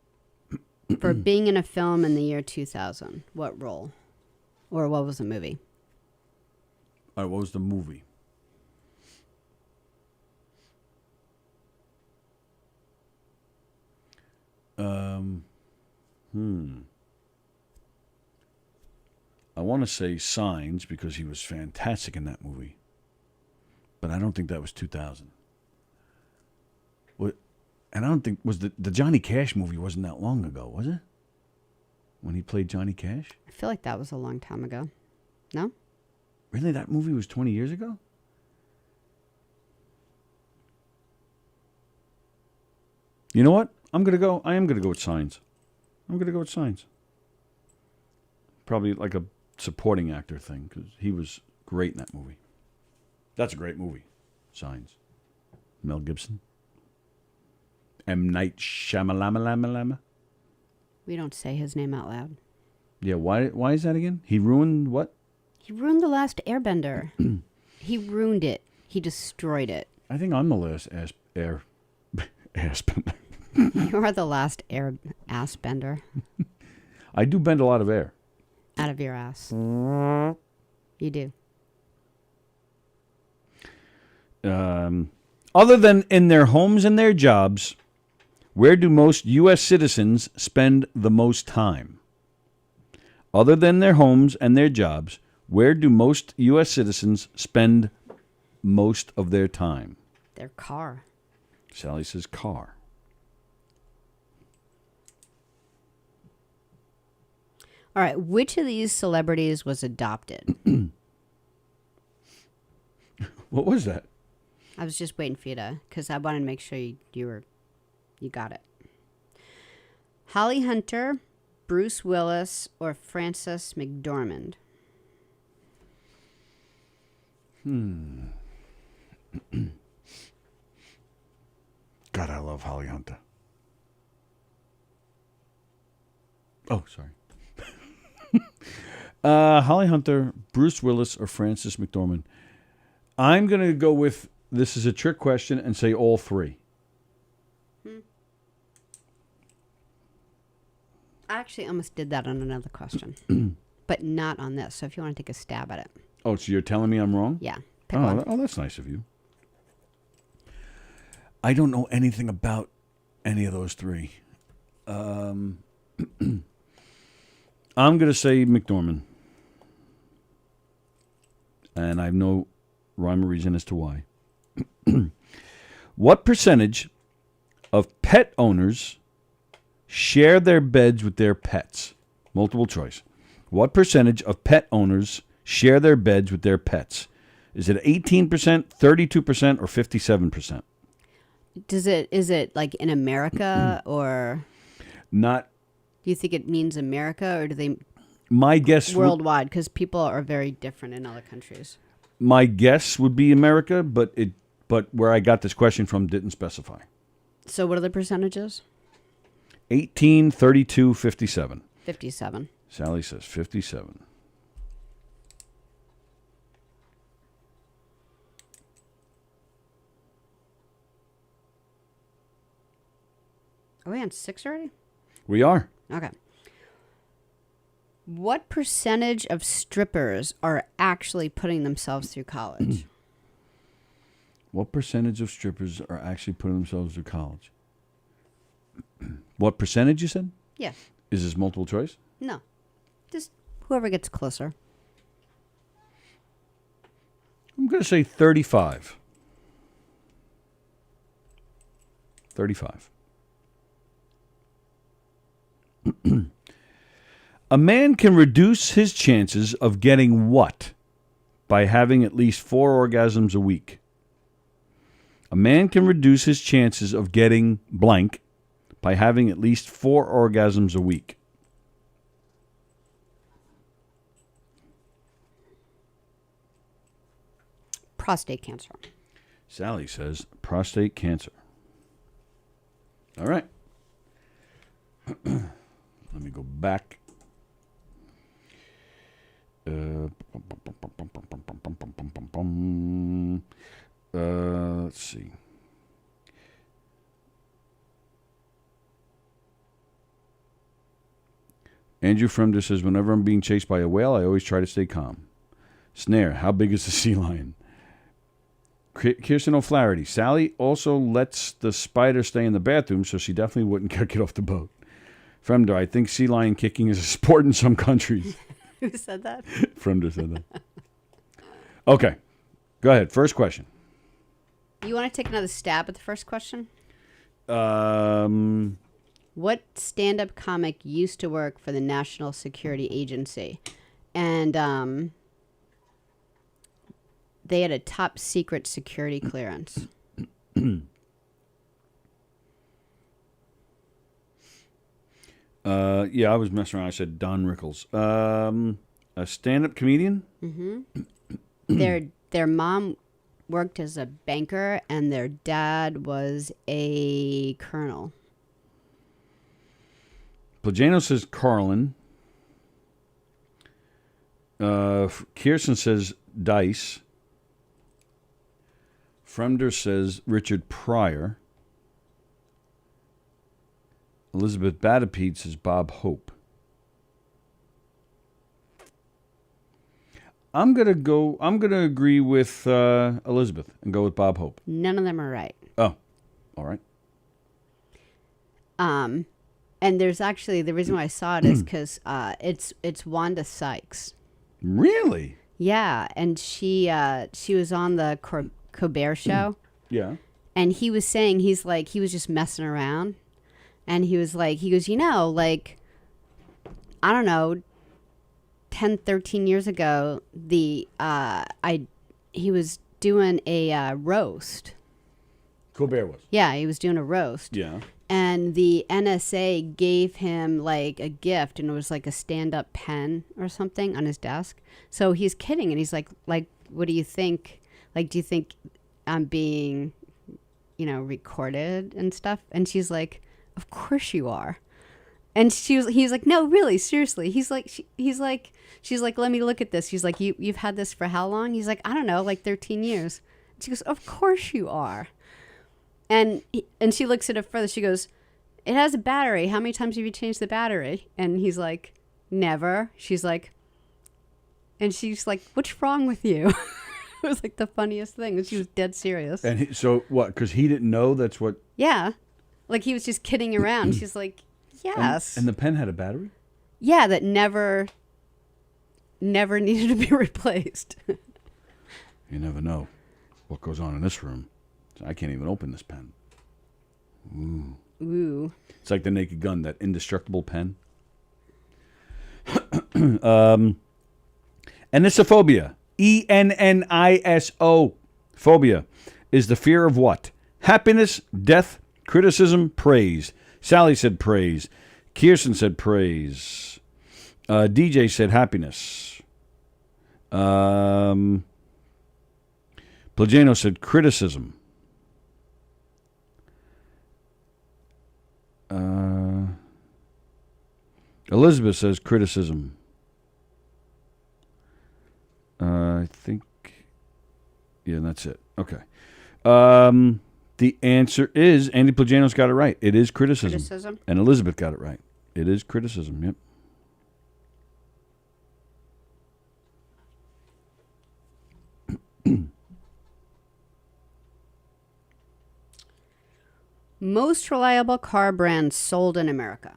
being in a film in the year 2000. What role? Or what was the movie? All right, what was the movie? I want to say Signs because he was fantastic in that movie. But I don't think that was 2000. What? And I don't think was the Johnny Cash movie wasn't that long ago, was it? When he played Johnny Cash? I feel like that was a long time ago. No? Really? That movie was 20 years ago? You know what? I am going to go with Signs. I'm going to go with Signs. Probably like a supporting actor thing because he was great in that movie. That's a great movie. Signs. Mel Gibson. M. Night Shyamalan. We don't say his name out loud. Yeah, why is that again? He ruined what? He ruined The Last Airbender. He ruined it. He destroyed it. I think I'm the last Aspen. You are the last ass bender. I do bend a lot of air. Out of your ass. You do. Other than in their homes and their jobs, where do most U.S. citizens spend the most time? Other than their homes and their jobs, where do most U.S. citizens spend most of their time? Their car. Sallie says car. All right. Which of these celebrities was adopted? What was that? I was just waiting for you to, because I wanted to make sure you got it. Holly Hunter, Bruce Willis, or Frances McDormand? God, I love Holly Hunter. Oh, sorry. Holly Hunter, Bruce Willis, or Frances McDormand. I'm going to go with, this is a trick question, and say all three. I actually almost did that on another question, but not on this. So if you want to take a stab at it. Oh, so you're telling me I'm wrong? Yeah. Pick one. Oh, that's nice of you. I don't know anything about any of those three. I'm going to say McDormand. And I have no rhyme or reason as to why. What percentage of pet owners share their beds with their pets? Multiple choice. What percentage of pet owners share their beds with their pets? Is it 18%, 32%, or 57%? Is it like in America or? Not. Do you think it means America or do they? My guess worldwide, because people are very different in other countries. My guess would be America, but where I got this question from didn't specify. So what are the percentages? 18, 32, 57. 57. Sallie says 57. Are we on 6 already? We are. Okay. What percentage of strippers are actually putting themselves through college? What percentage of strippers are actually putting themselves through college? What percentage you said? Yeah. Is this multiple choice? No. Just whoever gets closer. I'm going to say 35. 35. A man can reduce his chances of getting what by having at least 4 orgasms a week? A man can reduce his chances of getting blank by having at least 4 orgasms a week. Prostate cancer. Sallie says prostate cancer. All right. Let me go back. Let's see. Andrew Fremder says, whenever I'm being chased by a whale, I always try to stay calm. Snare, how big is the sea lion? Kirsten O'Flaherty, Sallie also lets the spider stay in the bathroom, so she definitely wouldn't get off the boat. Fremder, I think sea lion kicking is a sport in some countries. Who said that? Fremder said that. Okay. Go ahead. First question. You want to take another stab at the first question? What stand-up comic used to work for the National Security Agency? And they had a top secret security clearance. Yeah, I was messing around. I said Don Rickles. A stand-up comedian? Mm-hmm. Their mom worked as a banker, and their dad was a colonel. Plagano says Carlin. Kirsten says Dice. Fremder says Richard Pryor. Elizabeth Batapede says Bob Hope. I'm gonna agree with Elizabeth and go with Bob Hope. None of them are right. Oh, all right. And there's actually, the reason why I saw it is because it's Wanda Sykes. Really? Yeah, and she was on the Colbert Show. Yeah. And he was saying, he was just messing around. And he goes, like, I don't know, 10, 13 years ago, he was doing a roast. Colbert was. Yeah, he was doing a roast. Yeah. And the NSA gave him like a gift, and it was like a stand-up pen or something on his desk. So he's kidding, and he's like, what do you think? Like, do you think I'm being, recorded and stuff? And she's like, of course you are. And he's like, no, really, seriously. She's like, let me look at this. He's like, you've had this for how long? He's like, I don't know, like 13 years. She goes, of course you are. And she looks at it further. She goes, it has a battery. How many times have you changed the battery? And he's like, never. She's like, what's wrong with you? It was like the funniest thing. And she was dead serious. And so what? Because he didn't know that's what. Yeah. Like he was just kidding around. She's like, yes. And the pen had a battery? Yeah, that never needed to be replaced. You never know what goes on in this room. I can't even open this pen. Ooh. Ooh. It's like the Naked Gun, that indestructible pen. Enisophobia. ENNISO. Phobia is the fear of what? Happiness, death, criticism, praise. Sallie said praise. Kirsten said praise. DJ said happiness. Plagano said criticism. Elizabeth says criticism. I think, yeah, that's it. Okay. The answer is, Andy Plagano's got it right. It is criticism. Criticism? And Elizabeth got it right. It is criticism, yep. Most reliable car brands sold in America.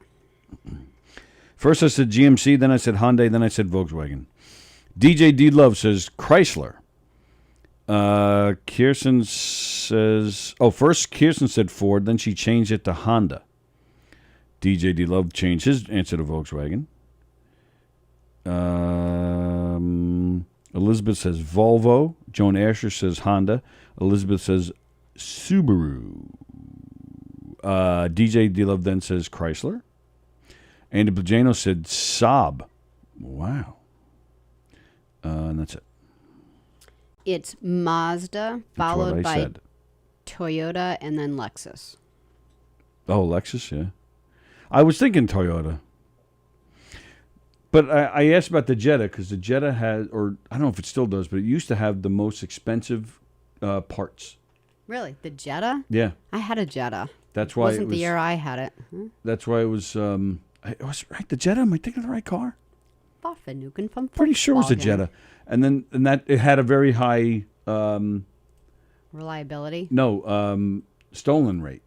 First I said GMC, then I said Hyundai, then I said Volkswagen. DJ D Love says Chrysler. Kirsten says, first Kirsten said Ford, then she changed it to Honda. DJ D Love changed his answer to Volkswagen. Elizabeth says Volvo. Joan Asher says Honda. Elizabeth says Subaru. DJ D Love then says Chrysler. Andy Plagano said Saab. Wow. And that's it. It's Mazda, followed by said. Toyota, and then Lexus. Oh, Lexus, yeah. I was thinking Toyota. But I asked about the Jetta, because the Jetta has, or I don't know if it still does, but it used to have the most expensive parts. Really? The Jetta? Yeah. I had a Jetta. That's why Wasn't the year I had it. That's why it was right, the Jetta? Am I thinking of the right car? Pretty sure it was a Jetta. And that it had a very high reliability. No, stolen rate.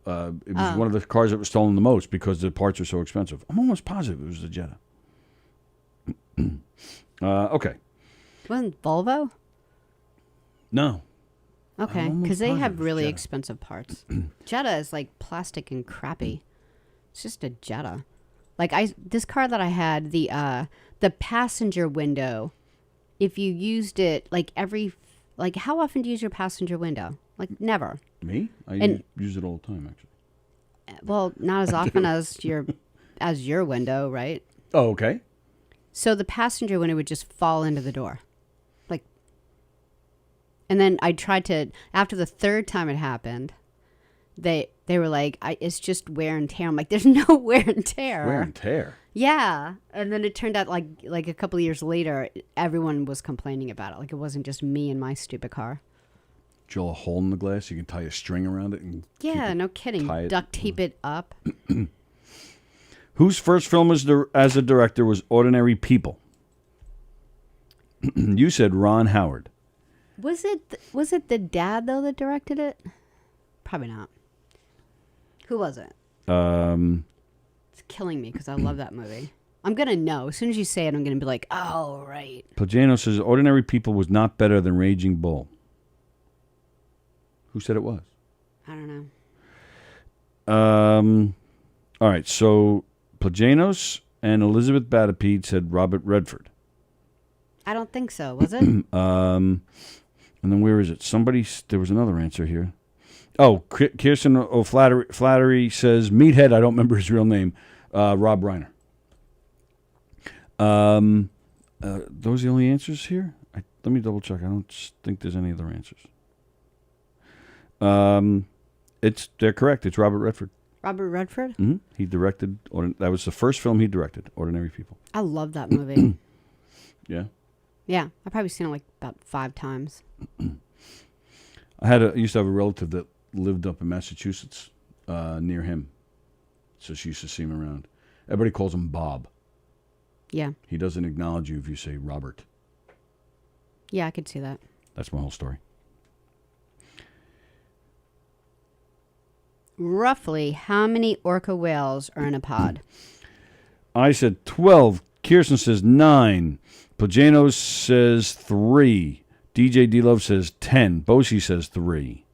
It was one of the cars that was stolen the most because the parts are so expensive. I'm almost positive it was the Jetta. Okay. Wasn't Volvo? No. Okay, I'm almost because they positive have it's really Jetta. expensive parts. Jetta is like plastic and crappy. It's just a Jetta. Like this car that I had, the passenger window, if you used it like how often do you use your passenger window? Like never. Me? I use it all the time, actually. Well, not as often as your window, right? Oh, okay. So the passenger window would just fall into the door. Like, and then I tried to, after the third time it happened, they were like, it's just wear and tear. I'm like, there's no wear and tear. Wear and tear? Yeah. And then it turned out like a couple of years later, everyone was complaining about it. Like it wasn't just me and my stupid car. Drill a hole in the glass, you can tie a string around it and Yeah, no kidding. Duct tape it up. Whose first film as a director was Ordinary People? You said Ron Howard. Was it the dad though that directed it? Probably not. Who was it? It's killing me because I love that movie. I'm gonna know as soon as you say it. I'm gonna be like, oh right. Pagano says Ordinary People was not better than Raging Bull. Who said it was? I don't know. All right, so Plajanos and Elizabeth Batapede said Robert Redford. I don't think so. Was it? And then where is it? There was another answer here. Oh, Kirsten O'Flattery says Meathead. I don't remember his real name. Rob Reiner. Those are the only answers here? Let me double check. I don't think there's any other answers. They're correct. It's Robert Redford. Robert Redford? Mm-hmm. He directed. That was the first film he directed. Ordinary People. I love that movie. Yeah. Yeah, I've probably seen it like about 5 times. I used to have a relative that lived up in Massachusetts, near him, so she used to see him around. Everybody calls him Bob. Yeah. He doesn't acknowledge you if you say Robert. Yeah, I could see that. That's my whole story. Roughly, how many orca whales are in a pod? I said 12. Kirsten says 9. Plajanos says 3. DJ D-Love says 10. Bosie says 3.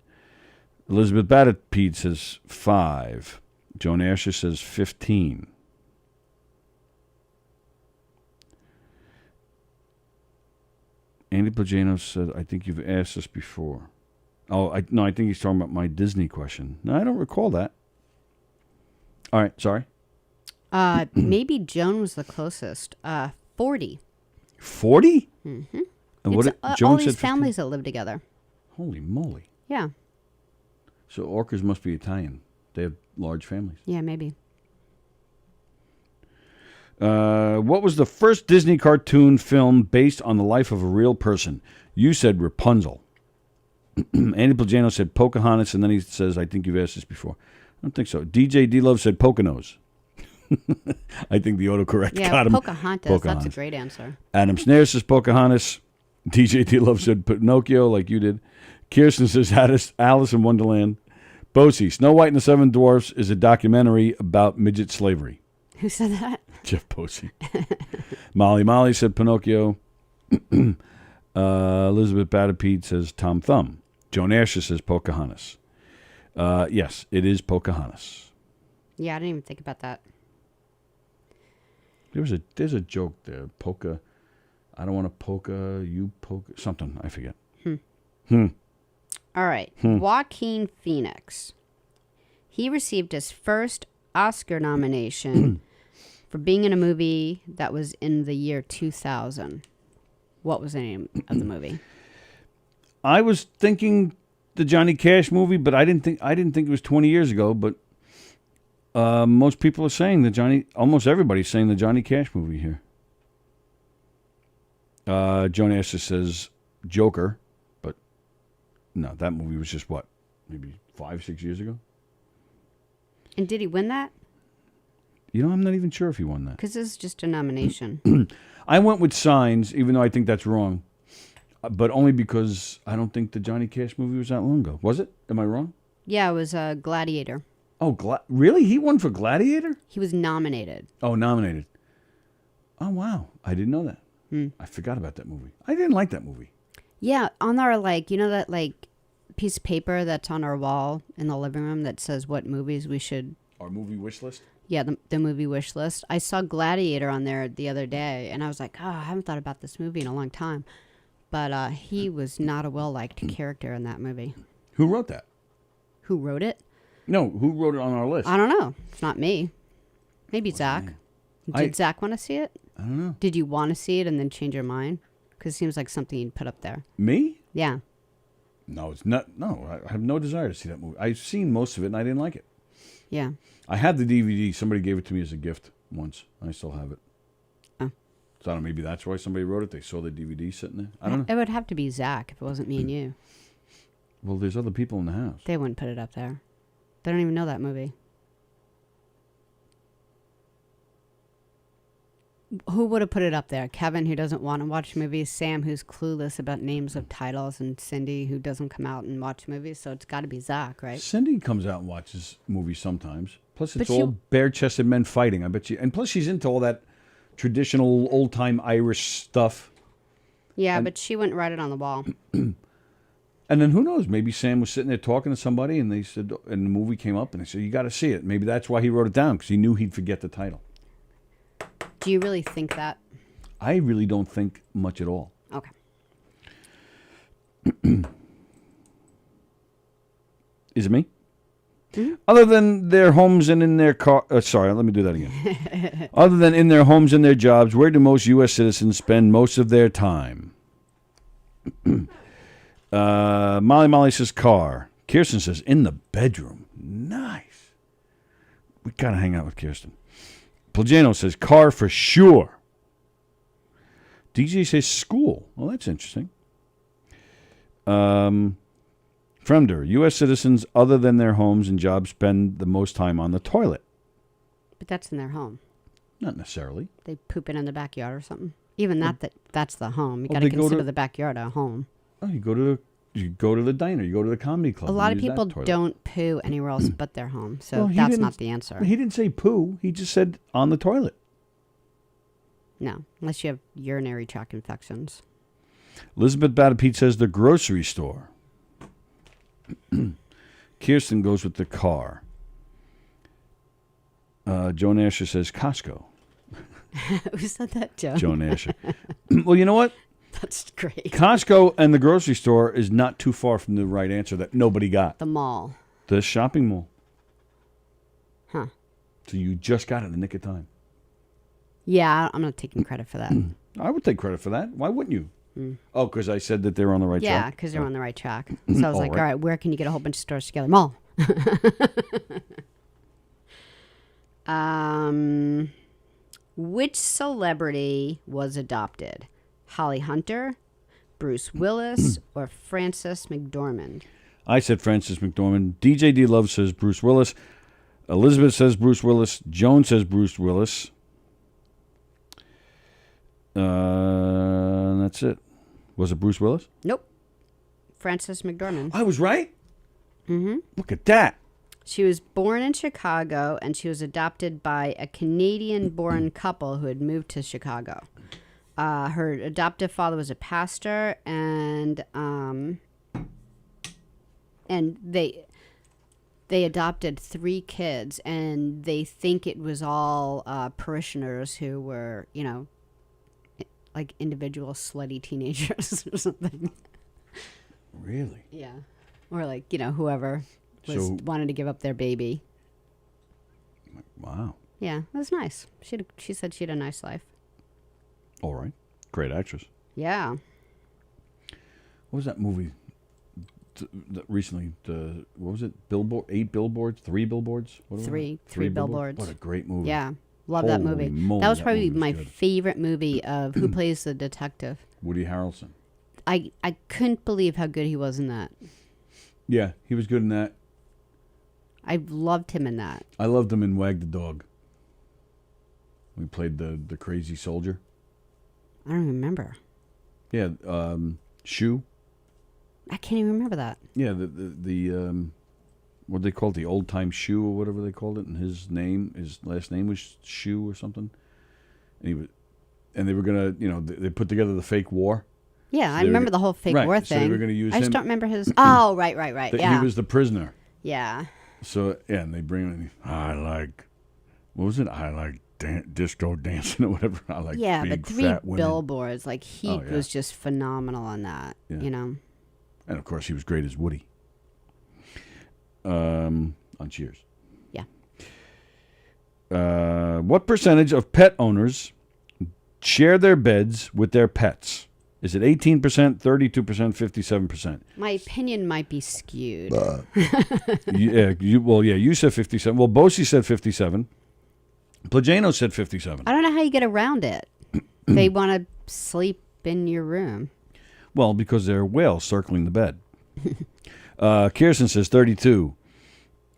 Elizabeth Batapede says 5. Joan Asher says 15. Andy Plajanos said, I think you've asked this before. Oh, I think he's talking about my Disney question. No, I don't recall that. All right, sorry. Maybe Joan was the closest. 40. 40? Mm-hmm. And It's Joan all said these 15? families that live together. Holy moly. Yeah. So orcas must be Italian. They have large families. Yeah, maybe. What was the first Disney cartoon film based on the life of a real person? You said Rapunzel. Andy Plagano said Pocahontas, and then he says, I think you've asked this before. I don't think so. DJ D-Love said Poconos. I think the autocorrect got him. Pocahontas. That's a great answer. Adam Snare says Pocahontas. DJ D-Love said Pinocchio, like you did. Kirsten says Alice in Wonderland. Bosie, Snow White and the Seven Dwarfs is a documentary about midget slavery. Who said that? Jeff Bosie. Molly said Pinocchio. Elizabeth Batapede says Tom Thumb. Joan Asher says Pocahontas. Yes, it is Pocahontas. Yeah, I didn't even think about that. There's a joke there. Polka. I don't want to polka. You polka. Something. I forget. All right. Joaquin Phoenix. He received his first Oscar nomination for being in a movie that was in the year 2000. What was the name of the movie? I was thinking the Johnny Cash movie, but I didn't think it was 20 years ago. But most people are saying almost everybody's saying the Johnny Cash movie here. Joan Asher says Joker, but no, that movie was just what, maybe 5-6 years ago. And did he win that? I'm not even sure if he won that. Because this is just a nomination. I went with Signs, even though I think that's wrong. But only because I don't think the Johnny Cash movie was that long ago. Was it? Am I wrong? Yeah, it was Gladiator. Oh, really? He won for Gladiator? He was nominated. Oh, nominated. Oh, wow. I didn't know that. I forgot about that movie. I didn't like that movie. Yeah, on our, like, you know that, like, piece of paper that's on our wall in the living room that says what movies we should... Our movie wish list? Yeah, the movie wish list. I saw Gladiator on there the other day, and I was like, oh, I haven't thought about this movie in a long time. But he was not a well-liked character in that movie. Who wrote that? Who wrote it? No, who wrote it on our list? I don't know. It's not me. Maybe Zach. Did Zach want to see it? I don't know. Did you want to see it and then change your mind? Because it seems like something you'd put up there. Me? Yeah. No, it's not. No, I have no desire to see that movie. I've seen most of it, and I didn't like it. Yeah. I had the DVD. Somebody gave it to me as a gift once. I still have it. Oh. So I don't know, maybe that's why somebody wrote it. They saw the DVD sitting there. I don't know. It would have to be Zach if it wasn't me and you. Well, there's other people in the house. They wouldn't put it up there. They don't even know that movie. Who would have put it up there? Kevin, who doesn't want to watch movies. Sam, who's clueless about names of titles. And Cindy, who doesn't come out and watch movies. So it's got to be Zach, right? Cindy comes out and watches movies sometimes. Plus, it's But all bare-chested men fighting. I bet you. And plus, she's into all that traditional old-time Irish stuff. Yeah, but she wouldn't write it on the wall. And then who knows? Maybe Sam was sitting there talking to somebody, and they said, and the movie came up, and they said, "You got to see it." Maybe that's why he wrote it down, because he knew he'd forget the title. Do you really think that? I really don't think much at all. Okay. Is it me? Mm-hmm. Other than their homes and in their car... sorry, let me do that again. Other than in their homes and their jobs, where do most U.S. citizens spend most of their time? Molly says car. Kirsten says in the bedroom. Nice. We got to hang out with Kirsten. Plagano says car for sure. DJ says school. Well, that's interesting. Fremder, U.S. citizens other than their homes and jobs spend the most time on the toilet. But that's in their home. Not necessarily. They poop it in the backyard or something. Even that's the home. You Well, got to they go consider to- the backyard a home. Oh, you go to the diner. You go to the comedy club. A and lot of use that people toilet. don't poo anywhere else but their home, so Well, he that's didn't- not the answer. He didn't say poo. He just said on the toilet. No, unless you have urinary tract infections. Elizabeth Batapete says the grocery store. Kirsten goes with the car. Joan Asher says Costco. Who said that, Joe? Joan Asher. Well, you know what? That's great. Costco and the grocery store is not too far from the right answer that nobody got. The mall. The shopping mall. Huh. So you just got it in the nick of time. Yeah, I'm not taking credit for that. I would take credit for that. Why wouldn't you? Oh, because I said that they were on the right Yeah, track? because they're on the right track. So I was like, All right. all right, where can you get a whole bunch of stores together? Mall. Which celebrity was adopted? Holly Hunter, Bruce Willis, or Frances McDormand? I said Francis McDormand. DJ D Love says Bruce Willis. Elizabeth says Bruce Willis. Joan says Bruce Willis. That's it. Was it Bruce Willis? Nope. Frances McDormand. I was right? Mm-hmm. Look at that. She was born in Chicago, and she was adopted by a Canadian-born couple who had moved to Chicago. Her adoptive father was a pastor, and they adopted 3 kids, and they think it was all parishioners who were, like individual slutty teenagers or something. Really? Yeah. Or like, whoever wanted to give up their baby. Wow. Yeah, it was nice. She said she had a nice life. All right. Great actress. Yeah. What was that movie recently? What was it? 8 billboards? 3 billboards? What was it? Three billboards. What a great movie. Yeah. Love that movie. Holy moly, that was that probably movie was my good. favorite movie of who plays the detective. Woody Harrelson. I couldn't believe how good he was in that. Yeah, he was good in that. I loved him in that. I loved him in Wag the Dog. We played the crazy soldier. I don't remember. Yeah, Shoe. I can't even remember that. Yeah, the what they call it, the old time Shoe or whatever they called it, and his last name was Shoe or something. And and they were gonna, they put together the fake war. Yeah, I remember the whole fake war thing. So they were gonna use I him. just don't remember his. Oh, right. Yeah, He was the prisoner. Yeah. So and they bring him. What was it? I like disco dancing or whatever. I like. Yeah, big, but 3 fat women. billboards. Like he was just phenomenal on that. Yeah. And of course he was great as Woody. On Cheers. Yeah. What percentage of pet owners share their beds with their pets? Is it 18%, 32%, 57%? My opinion might be skewed. You said 57. Well, Bosie said 57. Plagano said 57. I don't know how you get around it. They want to sleep in your room. Well, because there are whales circling the bed. Kirsten says 32.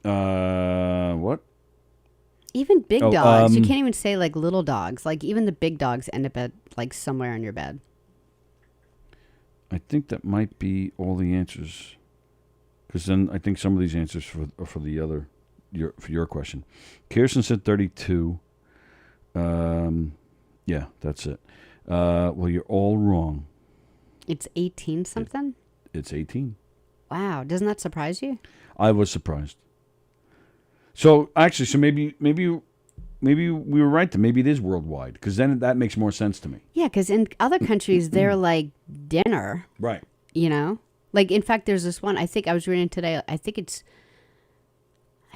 What? Even big dogs. You can't even say like little dogs. Like even the big dogs end up at like somewhere on your bed. I think that might be all the answers. Because then I think some of these answers are for the other, for your question. Kirsten said 32. Yeah, that's it. Well, you're all wrong. It's 18 something? It's 18. Wow. Doesn't that surprise you? I was surprised. So actually, maybe we were right. Then maybe it is worldwide, because then that makes more sense to me. Yeah, because in other countries they're like dinner. Right. Like in fact, there's this one. I think I was reading today. I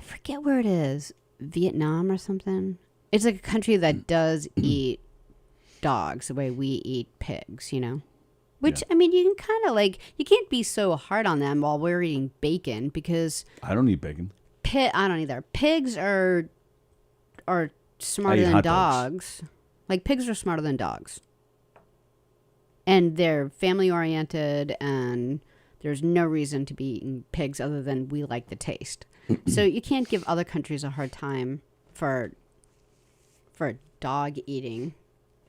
forget where it is. Vietnam or something. It's like a country that does eat dogs the way we eat pigs. Which, I mean, you can kind of like, you can't be so hard on them while we're eating bacon, because I don't eat bacon. I don't either. Pigs are smarter than dogs. Like pigs are smarter than dogs. And they're family oriented, and there's no reason to be eating pigs other than we like the taste. So you can't give other countries a hard time for dog eating.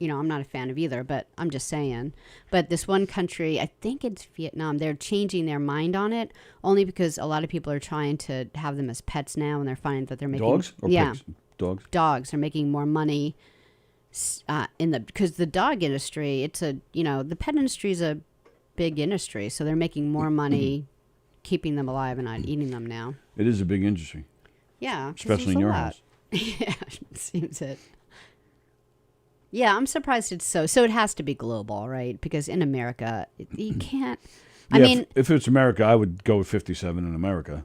I'm not a fan of either, but I'm just saying. But this one country, I think it's Vietnam, they're changing their mind on it, only because a lot of people are trying to have them as pets now, and they're finding that they're making dogs or pigs? Dogs are making more money because the dog industry, the pet industry is a big industry, so they're making more money keeping them alive and not eating them now. It is a big industry. Yeah, especially in your house. Yeah, it seems it. Yeah, I'm surprised it's so. So it has to be global, right? Because in America, you can't. I mean, if it's America, I would go with 57 in America.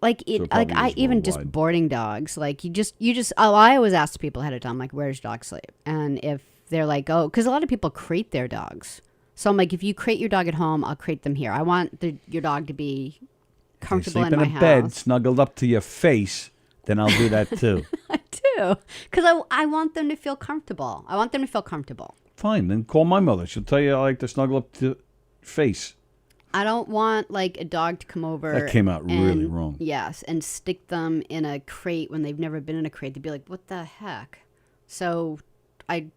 Like it, like I even just boarding dogs. Like you just. Oh, I always ask people ahead of time, like, where's your dog sleep? And if they're like, oh, because a lot of people crate their dogs. So I'm like, if you crate your dog at home, I'll crate them here. I want your dog to be comfortable in my house. Sleep in a bed snuggled up to your face, then I'll do that too. I do, because I want them to feel comfortable. Fine, then call my mother. She'll tell you I like to snuggle up to your face. I don't want like a dog to come over. That came out really wrong. Yes, and stick them in a crate when they've never been in a crate. They'd be like, what the heck? So I'm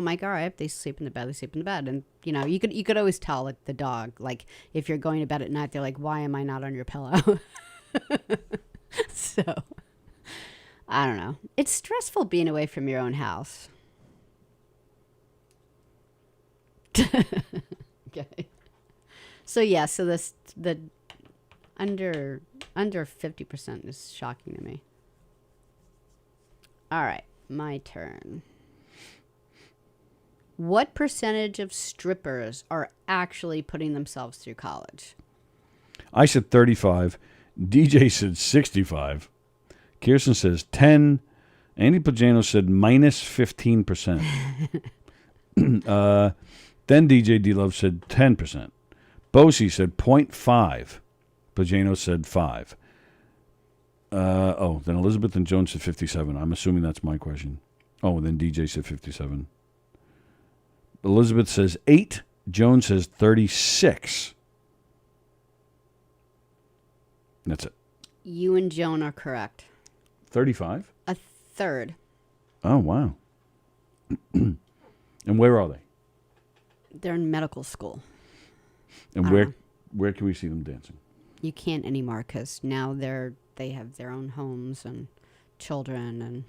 like, all right, if they sleep in the bed, they sleep in the bed. And, you could always tell, like, the dog, like, if you're going to bed at night, they're like, why am I not on your pillow? So, I don't know. It's stressful being away from your own house. Okay. So, yeah, so the under 50% is shocking to me. All right, my turn. What percentage of strippers are actually putting themselves through college? I said 35. DJ said 65. Kirsten says 10. Andy Pagano said minus 15%. Then DJ D-Love said 10%. Bosie said 0.5. Pagano said 5. Then Elizabeth and Jones said 57. I'm assuming that's my question. Oh, and then DJ said 57. Elizabeth says 8. Jones says 36. That's it. You and Joan are correct. 35? A third. Oh, wow. And where are they? They're in medical school. And where can we see them dancing? You can't anymore because now they have their own homes and children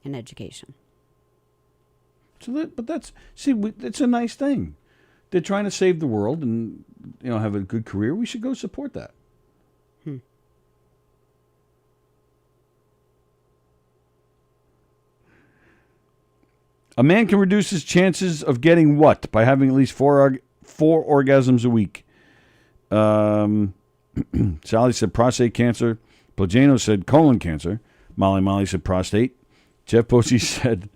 and education. But that's it's a nice thing. They're trying to save the world and have a good career. We should go support that. A man can reduce his chances of getting what by having at least four orgasms a week. Sallie said prostate cancer. Plagano said colon cancer. Molly said prostate. Jeff Posey said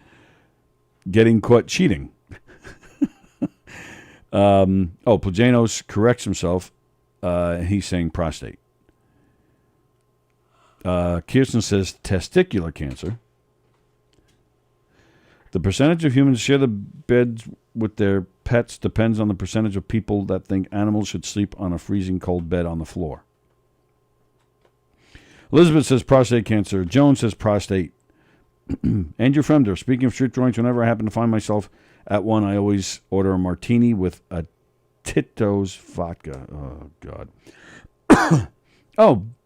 getting caught cheating. Plagano corrects himself. He's saying prostate. Kirsten says testicular cancer. The percentage of humans share the beds with their pets depends on the percentage of people that think animals should sleep on a freezing cold bed on the floor. Elizabeth says prostate cancer. Joan says prostate. Andrew Fremder, speaking of street joints, whenever I happen to find myself at one, I always order a martini with a Tito's vodka. Oh, God.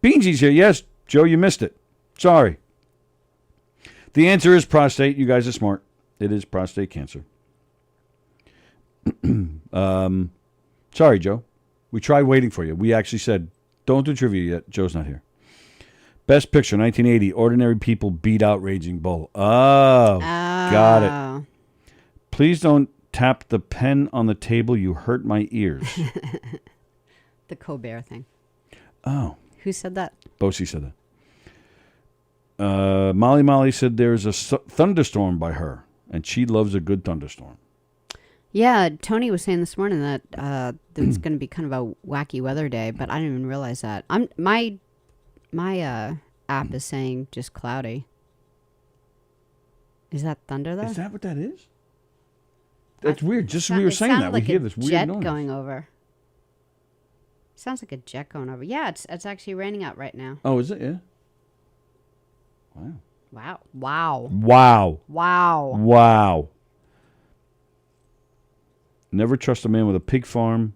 Beansy's here. Yes, Joe, you missed it. Sorry. The answer is prostate. You guys are smart. It is prostate cancer. Sorry, Joe. We tried waiting for you. We actually said, don't do trivia yet. Joe's not here. Best Picture, 1980. Ordinary People Beat Out Raging Bull. Oh, got it. Please don't tap the pen on the table. You hurt my ears. The Colbert thing. Oh. Who said that? Bosie said that. Molly said there's a thunderstorm by her, and she loves a good thunderstorm. Yeah, Tony was saying this morning that there was going to be kind of a wacky weather day, but I didn't even realize that. My app is saying just cloudy. Is that thunder though? Is that what that is? That's weird. Just as we were saying that, like we hear this weird jet noise. going over. Sounds like a jet going over. Yeah, it's actually raining out right now. Oh, is it? Yeah. Wow. Wow. Wow. Wow. Wow. Never trust a man with a pig farm.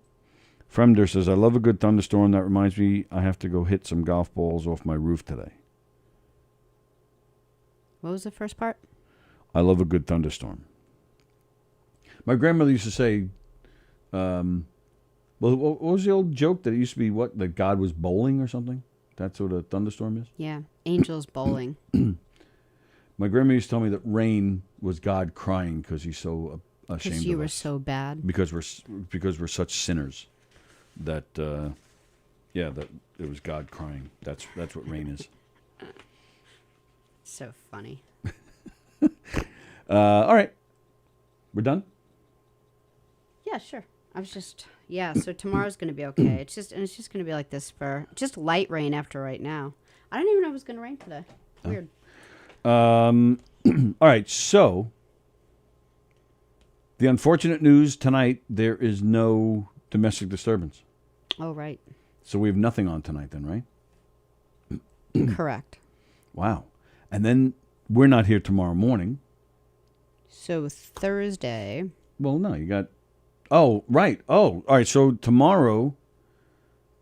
Fremder says, I love a good thunderstorm. That reminds me I have to go hit some golf balls off my roof today. What was the first part? I love a good thunderstorm. My grandmother used to say, well, what was the old joke that it used to be, that God was bowling or something? That's what a thunderstorm is? Yeah, angels bowling. My grandma used to tell me that rain was God crying because he's so ashamed of us. Because you were so bad. Because we're such sinners that, that it was God crying. That's what rain is. So funny. All right. We're done? Yeah, sure. I was just, so tomorrow's going to be okay. It's just going to be like this for just light rain after right now. I didn't even know it was going to rain today. Weird. All right, so the unfortunate news tonight, there is no domestic disturbance. Oh, right. So we have nothing on tonight then, right? Correct. Wow. And then we're not here tomorrow morning. So Thursday. Well, no, you got... Oh, right. Oh, all right. So tomorrow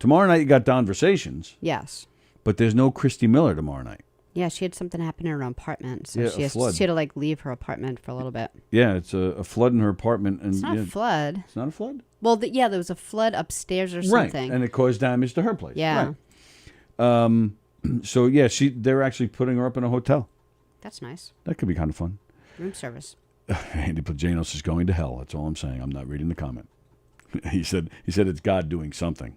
night you got Donversations. Yes. But there's no Christy Miller tomorrow night. Yeah, she had something happen in her apartment. So Yeah, she had to like leave her apartment for a little bit. Yeah, it's a flood in her apartment. And it's not a flood. It's not a flood? Well, there was a flood upstairs or something. Right, and it caused damage to her place. Yeah. Right. So, yeah, they're actually putting her up in a hotel. That's nice. That could be kind of fun. Room service. Andy Plajanos is going to hell. That's all I'm saying. I'm not reading the comment. He said it's God doing something.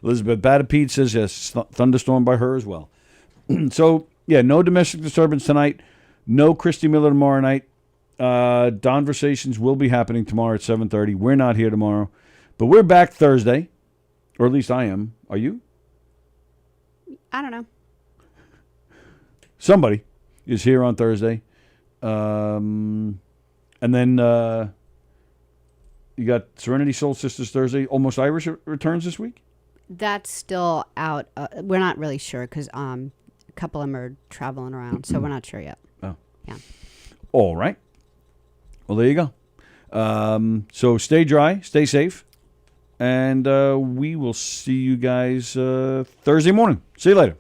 Elizabeth Batapede says yes, thunderstorm by her as well. So, yeah, no domestic disturbance tonight. No Christy Miller tomorrow night. Donversations will be happening tomorrow at 7:30. We're not here tomorrow. But we're back Thursday. Or at least I am. Are you? I don't know. Somebody is here on Thursday. And then you got Serenity Soul Sisters Thursday. Almost Irish returns this week? That's still out. We're not really sure because a couple of them are traveling around, so we're not sure yet. Oh. Yeah. All right. Well, there you go. So stay dry, stay safe, and we will see you guys Thursday morning. See you later.